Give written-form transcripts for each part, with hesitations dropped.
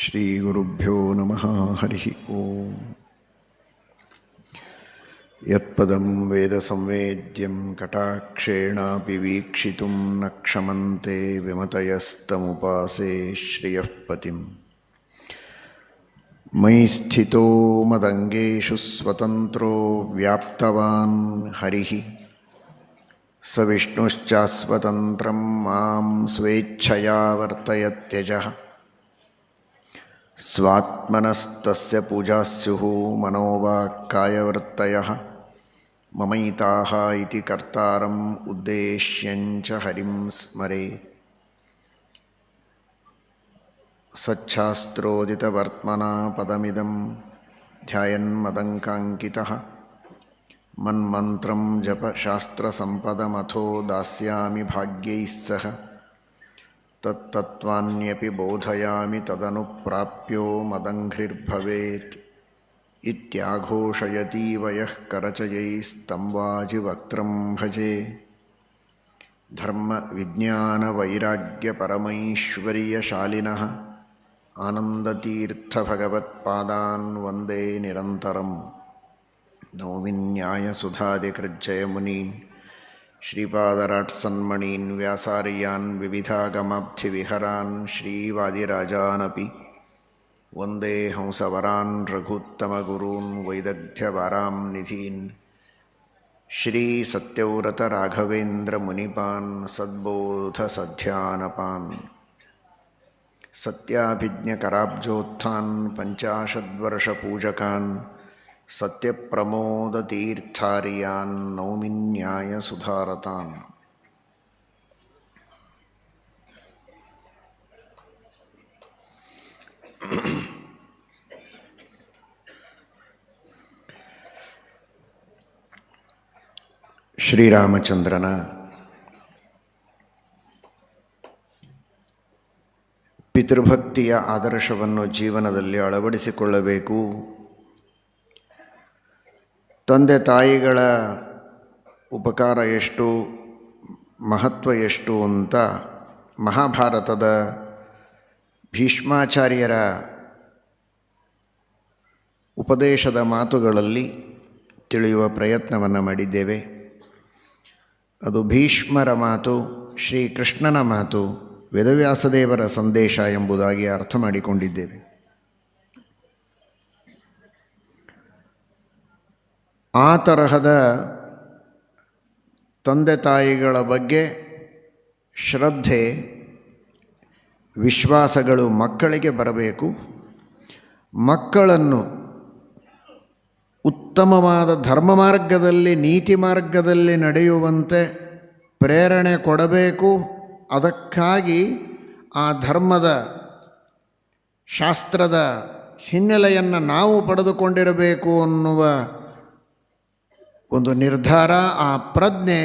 ಶ್ರೀ ಗುರುಭ್ಯೋ ನಮಃ. ಹರಿ ಓಂ. ಯತ್ಪದಂ ವೇದ ಸಂವೇದ್ಯಂ ಕಟಾಕ್ಷೇಣಾಪಿ ವೀಕ್ಷಿತುಂ ನ ಕ್ಷಮಂತೆ ವಿಮತಯಸ್ತಮುಪಾಸೇ ಶ್ರಿಯಃ ಪತಿಂ. ಮಯಿ ಸ್ಥಿತೋ ಮದಂಗೇಷು ಸ್ವತಂತ್ರೋ ವ್ಯಾಪ್ತವಾನ್ ಹರಿಃ ಸ ವಿಷ್ಣುಶ್ಚಾಸ್ವತಂತ್ರಂ ಮಾಂ ಸ್ವೇಚ್ಛಯಾ ವರ್ತಯತ್ಯಜಃ. ಸ್ವಾತ್ಮನಸ್ತಸ್ಯ ಪೂಜಾಸ್ಯುಃ ಮನೋವಾಕ್ಕಾಯವೃತ್ತಯಃ ಮಮೈತಾಃ ಇತಿ ಕರ್ತಾರಂ ಉದ್ದೇಶ್ಯಂಚ ಹರಿಂ ಸ್ಮರೇತ್. ಸಚ್ಛಾಸ್ತ್ರೋದಿತವರ್ತ್ಮನಾ ಪದಮಿದಂ ಧ್ಯಾಯನ್ಮದಂಕಾಂಕಿತಃ ಮನ್ಮಂತ್ರಂ ಜಪ ಶಾಸ್ತ್ರಸಂಪದಮಥೋ ದಾಸ್ಯಾಮಿ ಭಾಗ್ಯೈಃ ಸಹ. ತತ್ತತ್ವಾನ್ಯಪಿ ಬೋಧಯಾಮಿ ತದನುಪ್ರಾಪ್ಯೋ ಮದಂಘ್ರಿರ್ಭವೇತ್ ಇತ್ಯಾಘೋಷಯತೀವ ಯಃ ಕರಚಯೈಸ್ತಂವಾಜಿವಕ್ತ್ರಂ ಭಜೆ. ಧರ್ಮ ವಿಜ್ಞಾನ ವೈರಾಗ್ಯ ಪರಮೈಶ್ವರ್ಯಶಾಲಿನಃ ಆನಂದತೀರ್ಥ ಭಗವತ್ಪಾದಾನ್ ವಂದೇ ನಿರಂತರಂ. ನೌಮಿನ್ಯಾಯ ಸುಧಾದಿಕೃಜ್ಜಯ ಮುನೀನ್ ಶ್ರೀಪಾದರಾಟ್ಸನ್ಮಣೀನ್ ವ್ಯಾಸಾರ್ಯಾನ್ ವಿವಿಧಾಗಮಾಬ್ಧಿವಿಹರಾನ್ ಶ್ರೀವಾದಿರಾಜಾನಪಿ ವಂದೇ ಹಂಸವರಾನ್ ರಘುತ್ತಮಗುರೂನ್ ವೈದಗ್ಧ್ಯವಾರಾಂ ನಿಧೀನ್. ಶ್ರೀ ಸತ್ಯವ್ರತ ರಾಘವೇಂದ್ರ ಮುನಿಪಾನ್ ಸದ್ಬೋಧ ಸಧ್ಯಾನಪಾನ್. ಸತ್ಯಾಭಿಜ್ಞಕರಾಬ್ಜೋತ್ಥಾನ್ ಪಂಚಾಶದ್ವರ್ಷಪೂಜಕಾನ್ ಸತ್ಯಪ್ರಮೋದತೀರ್ಥಾರ್ಯಾನ್ ನೌಮಿನ್ಯಾಯ ಸುಧಾರತಾನ್. ಶ್ರೀರಾಮಚಂದ್ರನ ಪಿತೃಭಕ್ತಿಯ ಆದರ್ಶವನ್ನು ಜೀವನದಲ್ಲಿ ಅಳವಡಿಸಿಕೊಳ್ಳಬೇಕು. ತಂದೆ ತಾಯಿಗಳ ಉಪಕಾರ ಎಷ್ಟು, ಮಹತ್ವ ಎಷ್ಟು ಅಂತ ಮಹಾಭಾರತದ ಭೀಷ್ಮಾಚಾರ್ಯರ ಉಪದೇಶದ ಮಾತುಗಳಲ್ಲಿ ತಿಳಿಯುವ ಪ್ರಯತ್ನವನ್ನು ಮಾಡಿದ್ದೇವೆ. ಅದು ಭೀಷ್ಮರ ಮಾತು, ಶ್ರೀಕೃಷ್ಣನ ಮಾತು, ವೇದವ್ಯಾಸದೇವರ ಸಂದೇಶ ಎಂಬುದಾಗಿ ಅರ್ಥ ಮಾಡಿಕೊಂಡಿದ್ದೇವೆ. ಆ ತರಹದ ತಂದೆ ತಾಯಿಗಳ ಬಗ್ಗೆ ಶ್ರದ್ಧೆ, ವಿಶ್ವಾಸಗಳು ಮಕ್ಕಳಿಗೆ ಬರಬೇಕು. ಮಕ್ಕಳನ್ನು ಉತ್ತಮವಾದ ಧರ್ಮ ಮಾರ್ಗದಲ್ಲಿ, ನೀತಿ ಮಾರ್ಗದಲ್ಲಿ ನಡೆಯುವಂತೆ ಪ್ರೇರಣೆ ಕೊಡಬೇಕು. ಅದಕ್ಕಾಗಿ ಆ ಧರ್ಮದ ಶಾಸ್ತ್ರದ ಹಿನ್ನೆಲೆಯನ್ನು ನಾವು ಪಡೆದುಕೊಂಡಿರಬೇಕು ಅನ್ನುವ ಒಂದು ನಿರ್ಧಾರ, ಆ ಪ್ರಜ್ಞೆ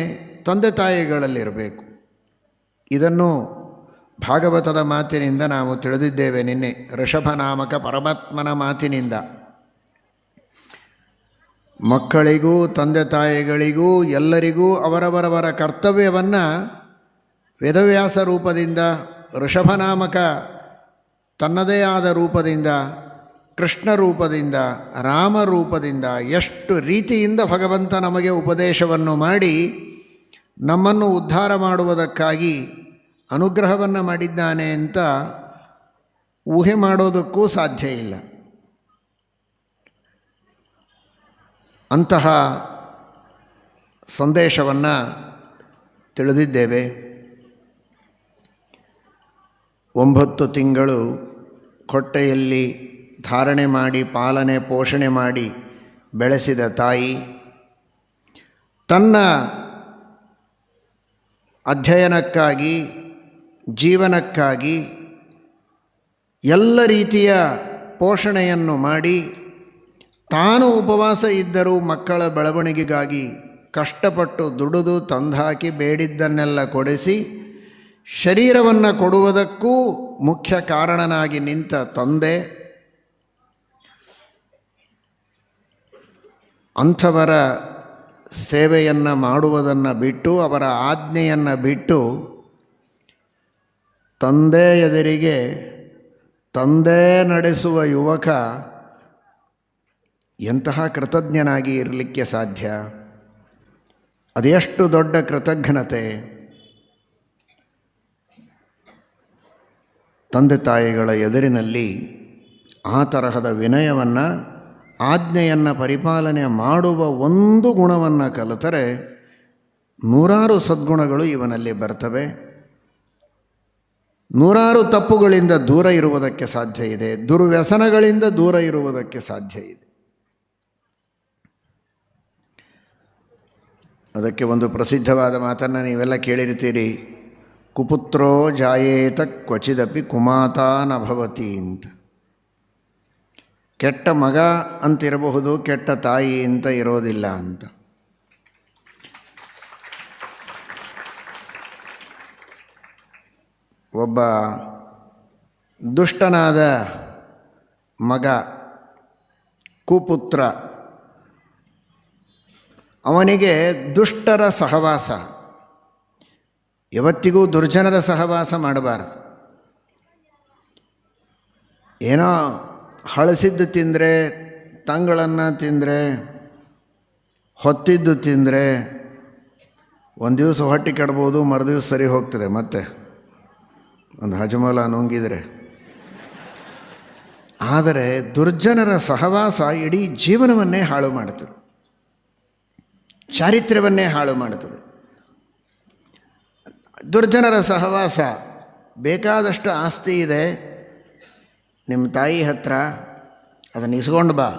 ತಂದೆ ತಾಯಿಗಳಲ್ಲಿರಬೇಕು. ಇದನ್ನು ಭಾಗವತದ ಮಾತಿನಿಂದ ನಾವು ತಿಳಿದಿದ್ದೇವೆ ನಿನ್ನೆ, ಋಷಭನಾಮಕ ಪರಮಾತ್ಮನ ಮಾತಿನಿಂದ. ಮಕ್ಕಳಿಗೂ ತಂದೆ ತಾಯಿಗಳಿಗೂ ಎಲ್ಲರಿಗೂ ಅವರವರವರ ಕರ್ತವ್ಯವನ್ನು ವೇದವ್ಯಾಸ ರೂಪದಿಂದ, ಋಷಭನಾಮಕ ತನ್ನದೇ ಆದ ರೂಪದಿಂದ, ಕೃಷ್ಣ ರೂಪದಿಂದ, ರಾಮ ರೂಪದಿಂದ ಎಷ್ಟು ರೀತಿಯಿಂದ ಭಗವಂತ ನಮಗೆ ಉಪದೇಶವನ್ನು ಮಾಡಿ ನಮ್ಮನ್ನು ಉದ್ಧಾರ ಮಾಡುವುದಕ್ಕಾಗಿ ಅನುಗ್ರಹವನ್ನು ಮಾಡಿದ್ದಾನೆ ಅಂತ ಊಹೆ ಮಾಡೋದಕ್ಕೂ ಸಾಧ್ಯ ಇಲ್ಲ. ಅಂತಹ ಸಂದೇಶವನ್ನು ತಿಳಿದಿದ್ದೇವೆ. 9 ತಿಂಗಳು ಹೊಟ್ಟೆಯಲ್ಲಿ ಧಾರಣೆ ಮಾಡಿ, ಪಾಲನೆ ಪೋಷಣೆ ಮಾಡಿ ಬೆಳೆಸಿದ ತಾಯಿ ತನ್ನ ಅಧ್ಯಯನಕ್ಕಾಗಿ, ಜೀವನಕ್ಕಾಗಿ ಎಲ್ಲ ರೀತಿಯ ಪೋಷಣೆಯನ್ನು ಮಾಡಿ, ತಾನು ಉಪವಾಸ ಇದ್ದರೂ ಮಕ್ಕಳ ಬೆಳವಣಿಗೆಗಾಗಿ ಕಷ್ಟಪಟ್ಟು ದುಡಿದು ತಂದಾಕಿ ಬೇಡಿದ್ದನ್ನೆಲ್ಲ ಕೊಡಿಸಿ ಶರೀರವನ್ನು ಕೊಡುವುದಕ್ಕೂ ಮುಖ್ಯ ಕಾರಣನಾಗಿ ನಿಂತ ತಂದೆ ಅಂಥವರ ಸೇವೆಯನ್ನು ಮಾಡುವುದನ್ನು ಬಿಟ್ಟು, ಅವರ ಆಜ್ಞೆಯನ್ನು ಬಿಟ್ಟು ತಂದೆ ಎದುರಿಗೆ ತಂದೆ ನಡೆಸುವ ಯುವಕ ಎಂತಹ ಕೃತಜ್ಞನಾಗಿ ಇರಲಿಕ್ಕೆ ಸಾಧ್ಯ? ಅದೆಷ್ಟು ದೊಡ್ಡ ಕೃತಜ್ಞತೆ! ತಂದೆ ತಾಯಿಗಳ ಎದುರಿನಲ್ಲಿ ಆ ತರಹದ ವಿನಯವನ್ನು, ಆಜ್ಞೆಯನ್ನು ಪರಿಪಾಲನೆ ಮಾಡುವ ಒಂದು ಗುಣವನ್ನು ಕಲಿತರೆ ನೂರಾರು ಸದ್ಗುಣಗಳು ಇವನಲ್ಲಿ ಬರ್ತವೆ. ನೂರಾರು ತಪ್ಪುಗಳಿಂದ ದೂರ ಇರುವುದಕ್ಕೆ ಸಾಧ್ಯ ಇದೆ, ದುರ್ವ್ಯಸನಗಳಿಂದ ದೂರ ಇರುವುದಕ್ಕೆ ಸಾಧ್ಯ ಇದೆ. ಅದಕ್ಕೆ ಒಂದು ಪ್ರಸಿದ್ಧವಾದ ಮಾತನ್ನು ನೀವೆಲ್ಲ ಕೇಳಿರ್ತೀರಿ, ಕುಪುತ್ರೋ ಜಾಯೇತ ಕ್ವಚಿದಪಿ ಕುಮಾತಾ ನ ಭವತಿ ಅಂತ. ಕೆಟ್ಟ ಮಗ ಅಂತಿರಬಹುದು, ಕೆಟ್ಟ ತಾಯಿ ಅಂತ ಇರೋದಿಲ್ಲ ಅಂತ. ಒಬ್ಬ ದುಷ್ಟನಾದ ಮಗ, ಕುಪುತ್ರ, ಅವನಿಗೆ ದುಷ್ಟರ ಸಹವಾಸ, ಯಾವತ್ತಿಗೂ ದುರ್ಜನರ ಸಹವಾಸ ಮಾಡಬಾರದು. ಏನೋ ಹಳಸಿದ್ದು ತಿಂದರೆ, ತಂಗಳನ್ನು ತಿಂದರೆ, ಹೊತ್ತಿದ್ದು ತಿಂದರೆ ಒಂದು ದಿವಸ ಹೊಟ್ಟೆ ಕೆಡ್ಬೋದು, ಮರುದಿವಸ ಸರಿ ಹೋಗ್ತದೆ. ಮತ್ತೆ ಒಂದು ಹಜಮೂಲ ನುಂಗಿದರೆ. ಆದರೆ ದುರ್ಜನರ ಸಹವಾಸ ಇಡೀ ಜೀವನವನ್ನೇ ಹಾಳು ಮಾಡುತ್ತದೆ, ಚಾರಿತ್ರ್ಯವನ್ನೇ ಹಾಳು ಮಾಡುತ್ತದೆ. ದುರ್ಜನರ ಸಹವಾಸ, ಬೇಕಾದಷ್ಟು ಆಸ್ತಿ ಇದೆ ನಿಮ್ಮ ತಾಯಿ ಹತ್ರ, ಅದನ್ನು ಇಸ್ಕೊಂಡು ಬಾ,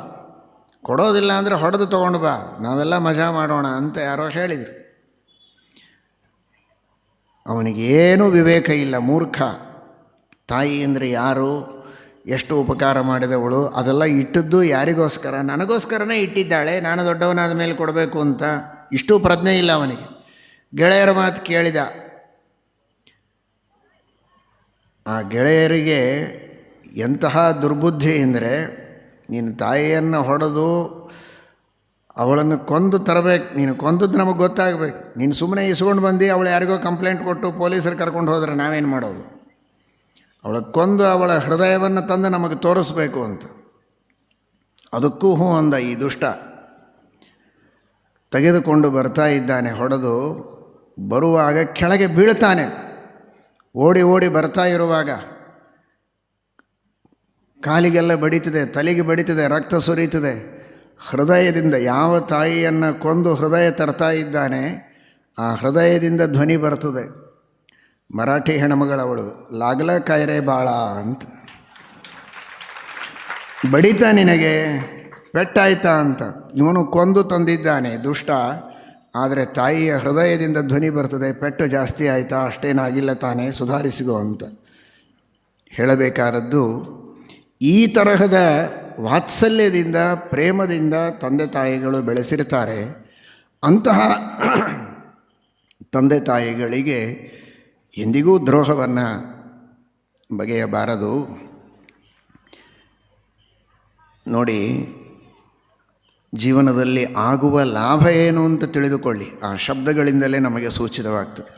ಕೊಡೋದಿಲ್ಲ ಅಂದರೆ ಹೊಡೆದು ತೊಗೊಂಡು ಬಾ, ನಾವೆಲ್ಲ ಮಜಾ ಮಾಡೋಣ ಅಂತ ಯಾರೋ ಹೇಳಿದರು. ಅವನಿಗೇನೂ ವಿವೇಕ ಇಲ್ಲ, ಮೂರ್ಖ. ತಾಯಿ ಅಂದರೆ ಯಾರು, ಎಷ್ಟು ಉಪಕಾರ ಮಾಡಿದವಳು, ಅದೆಲ್ಲ ಇಟ್ಟದ್ದು ಯಾರಿಗೋಸ್ಕರ? ನನಗೋಸ್ಕರನೇ ಇಟ್ಟಿದ್ದಾಳೆ, ನಾನು ದೊಡ್ಡವನಾದ ಮೇಲೆ ಕೊಡಬೇಕು ಅಂತ. ಇಷ್ಟೂ ಪ್ರಜ್ಞೆ ಇಲ್ಲ ಅವನಿಗೆ. ಗೆಳೆಯರ ಮಾತು ಕೇಳಿದ. ಆ ಗೆಳೆಯರಿಗೆ ಎಂತಹ ದುರ್ಬುದ್ಧಿ ಅಂದರೆ, ನೀನು ತಾಯಿಯನ್ನು ಹೊಡೆದು ಅವಳನ್ನು ಕೊಂದು ತರಬೇಕು, ನೀನು ಕೊಂದದ್ದು ನಮಗೆ ಗೊತ್ತಾಗಬೇಕು. ನೀನು ಸುಮ್ಮನೆ ಇಸ್ಕೊಂಡು ಬಂದು ಅವಳು ಯಾರಿಗೋ ಕಂಪ್ಲೇಂಟ್ ಕೊಟ್ಟು ಪೊಲೀಸರು ಕರ್ಕೊಂಡು ಹೋದರೆ ನಾವೇನು ಮಾಡೋದು? ಅವಳ ಕೊಂದು ಅವಳ ಹೃದಯವನ್ನು ತಂದು ನಮಗೆ ತೋರಿಸ್ಬೇಕು ಅಂತ. ಅದಕ್ಕೂ ಹ್ಞೂ ಅಂದ ಈ ದುಷ್ಟ. ತೆಗೆದುಕೊಂಡು ಬರ್ತಾ ಇದ್ದಾನೆ. ಹೊಡೆದು ಬರುವಾಗ ಕೆಳಗೆ ಬೀಳ್ತಾನೆ. ಓಡಿ ಓಡಿ ಬರ್ತಾ ಇರುವಾಗ ಕಾಲಿಗೆಲ್ಲ ಬಡಿತದೆ, ತಲೆಗೆ ಬಡಿತದೆ, ರಕ್ತ ಸುರಿಯುತ್ತದೆ. ಹೃದಯದಿಂದ, ಯಾವ ತಾಯಿಯನ್ನು ಕೊಂದು ಹೃದಯ ತರ್ತಾ ಇದ್ದಾನೆ, ಆ ಹೃದಯದಿಂದ ಧ್ವನಿ ಬರ್ತದೆ. ಮರಾಠಿ ಹೆಣ್ಮಗಳವಳು, ಲಾಗ್ಲ ಕಾಯ್ರೆ ಬಾಳ ಅಂತ. ಬಡಿತಾ ನಿನಗೆ, ಪೆಟ್ಟಾಯ್ತಾ ಅಂತ. ಇವನು ಕೊಂದು ತಂದಿದ್ದಾನೆ ದುಷ್ಟ, ಆದರೆ ತಾಯಿಯ ಹೃದಯದಿಂದ ಧ್ವನಿ ಬರ್ತದೆ, ಪೆಟ್ಟು ಜಾಸ್ತಿ ಆಯಿತಾ, ಅಷ್ಟೇನಾಗಿಲ್ಲ ತಾನೇ, ಸುಧಾರಿಸಿಗೋ ಅಂತ ಹೇಳಬೇಕಾದದ್ದು. ಈ ತರಹದ ವಾತ್ಸಲ್ಯದಿಂದ, ಪ್ರೇಮದಿಂದ ತಂದೆ ತಾಯಿಗಳು ಬೆಳೆಸಿರ್ತಾರೆ. ಅಂತಹ ತಂದೆ ತಾಯಿಗಳಿಗೆ ಎಂದಿಗೂ ದ್ರೋಹವನ್ನು ಬಗೆಯಬಾರದು. ನೋಡಿ, ಜೀವನದಲ್ಲಿ ಆಗುವ ಲಾಭ ಏನು ಅಂತ ತಿಳಿದುಕೊಳ್ಳಿ. ಆ ಶಬ್ದಗಳಿಂದಲೇ ನಮಗೆ ಸೂಚಿತವಾಗ್ತದೆ.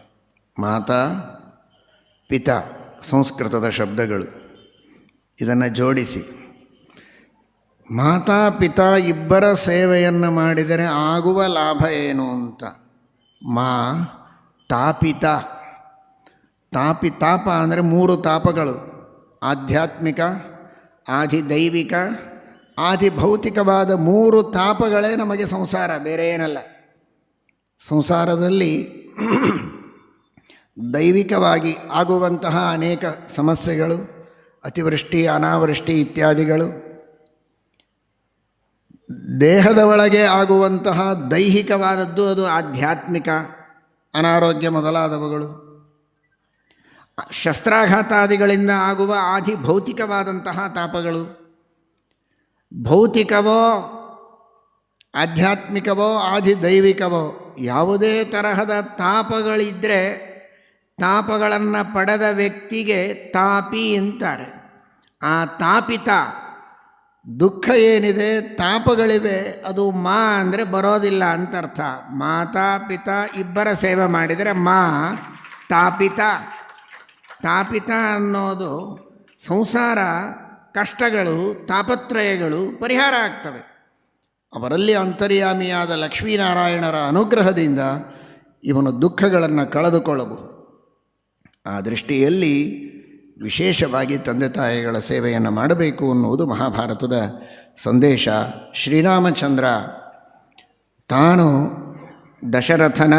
ಮಾತಾ ಪಿತಾ, ಸಂಸ್ಕೃತದ ಶಬ್ದಗಳು. ಇದನ್ನು ಜೋಡಿಸಿ, ಮಾತಾ ಪಿತಾ ಇಬ್ಬರ ಸೇವೆಯನ್ನು ಮಾಡಿದರೆ ಆಗುವ ಲಾಭ ಏನು ಅಂತ. ಮಾ ತಾಪಿತ. ತಾಪ ಅಂದರೆ 3 ತಾಪಗಳು: ಆಧ್ಯಾತ್ಮಿಕ, ಆಧಿದೈವಿಕ, ಆಧಿಭೌತಿಕವಾದ 3 ತಾಪಗಳೇ ನಮಗೆ ಸಂಸಾರ, ಬೇರೆ ಏನಲ್ಲ. ಸಂಸಾರದಲ್ಲಿ ದೈವಿಕವಾಗಿ ಆಗುವಂತಹ ಅನೇಕ ಸಮಸ್ಯೆಗಳು, ಅತಿವೃಷ್ಟಿ, ಅನಾವೃಷ್ಟಿ ಇತ್ಯಾದಿಗಳು. ದೇಹದ ಒಳಗೆ ಆಗುವಂತಹ ದೈಹಿಕವಾದದ್ದು ಅದು ಆಧ್ಯಾತ್ಮಿಕ, ಅನಾರೋಗ್ಯ ಮೊದಲಾದವುಗಳು. ಶಸ್ತ್ರಾಘಾತಾದಿಗಳಿಂದ ಆಗುವ ಆಧಿಭೌತಿಕವಾದಂತಹ ತಾಪಗಳು. ಭೌತಿಕವೋ ಆಧ್ಯಾತ್ಮಿಕವೋ ಆಧಿದೈವಿಕವೋ ಯಾವುದೇ ತರಹದ ತಾಪಗಳಿದ್ದರೆ ತಾಪಗಳನ್ನು ಪಡೆದ ವ್ಯಕ್ತಿಗೆ ತಾಪಿ ಅಂತಾರೆ. ಆ ತಾಪಿತ ದುಃಖ ಏನಿದೆ, ತಾಪಗಳಿವೆ, ಅದು ಮಾ ಅಂದರೆ ಬರೋದಿಲ್ಲ ಅಂತ ಅರ್ಥ. ಮಾತಾ ಪಿತಾ ಇಬ್ಬರ ಸೇವೆ ಮಾಡಿದರೆ ಮಾ ತಾಪಿತ. ತಾಪಿತ ಅನ್ನೋದು ಸಂಸಾರ ಕಷ್ಟಗಳು, ತಾಪತ್ರಯಗಳು ಪರಿಹಾರ ಆಗ್ತವೆ. ಅವರಲ್ಲಿ ಅಂತರ್ಯಾಮಿಯಾದ ಲಕ್ಷ್ಮೀನಾರಾಯಣರ ಅನುಗ್ರಹದಿಂದ ಇವನು ದುಃಖಗಳನ್ನು ಕಳೆದುಕೊಳ್ಳಬಹುದು. ಆ ದೃಷ್ಟಿಯಲ್ಲಿ ವಿಶೇಷವಾಗಿ ತಂದೆ ತಾಯಿಗಳ ಸೇವೆಯನ್ನು ಮಾಡಬೇಕು ಅನ್ನುವುದು ಮಹಾಭಾರತದ ಸಂದೇಶ. ಶ್ರೀರಾಮಚಂದ್ರ ತಾನು ದಶರಥನ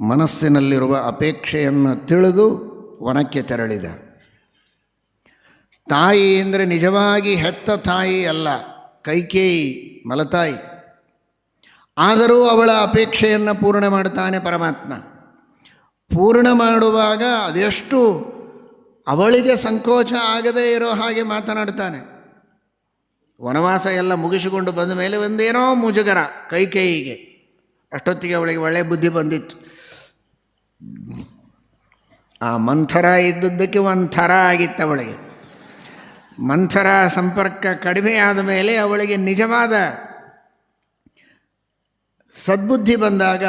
ಮನಸ್ಸಿನಲ್ಲಿರುವ ಅಪೇಕ್ಷೆಯನ್ನು ತಿಳಿದು ವನಕ್ಕೆ ತೆರಳಿದ. ತಾಯಿ ಅಂದರೆ ನಿಜವಾಗಿ ಹೆತ್ತ ತಾಯಿ ಅಲ್ಲ, ಕೈಕೇಯಿ ಮಲತಾಯಿ. ಆದರೂ ಅವಳ ಅಪೇಕ್ಷೆಯನ್ನು ಪೂರ್ಣ ಮಾಡ್ತಾನೆ ಪರಮಾತ್ಮ. ಪೂರ್ಣ ಮಾಡುವಾಗ ಅದೆಷ್ಟು ಅವಳಿಗೆ ಸಂಕೋಚ ಆಗದೇ ಇರೋ ಹಾಗೆ ಮಾತನಾಡ್ತಾನೆ. ವನವಾಸ ಎಲ್ಲ ಮುಗಿಸಿಕೊಂಡು ಬಂದ ಮೇಲೆ ಒಂದೇನೋ ಮುಜುಗರ ಕೈಕೇಯಿಗೆ. ಅಷ್ಟೊತ್ತಿಗೆ ಅವಳಿಗೆ ಒಳ್ಳೆಯ ಬುದ್ಧಿ ಬಂದಿತ್ತು. ಆ ಮಂಥರ ಇದ್ದದ್ದಕ್ಕೆ ಒಂಥರ ಆಗಿತ್ತು ಅವಳಿಗೆ. ಮಂಥರ ಸಂಪರ್ಕ ಕಡಿಮೆ ಆದ ಮೇಲೆ ಅವಳಿಗೆ ನಿಜವಾದ ಸದ್ಬುದ್ಧಿ ಬಂದಾಗ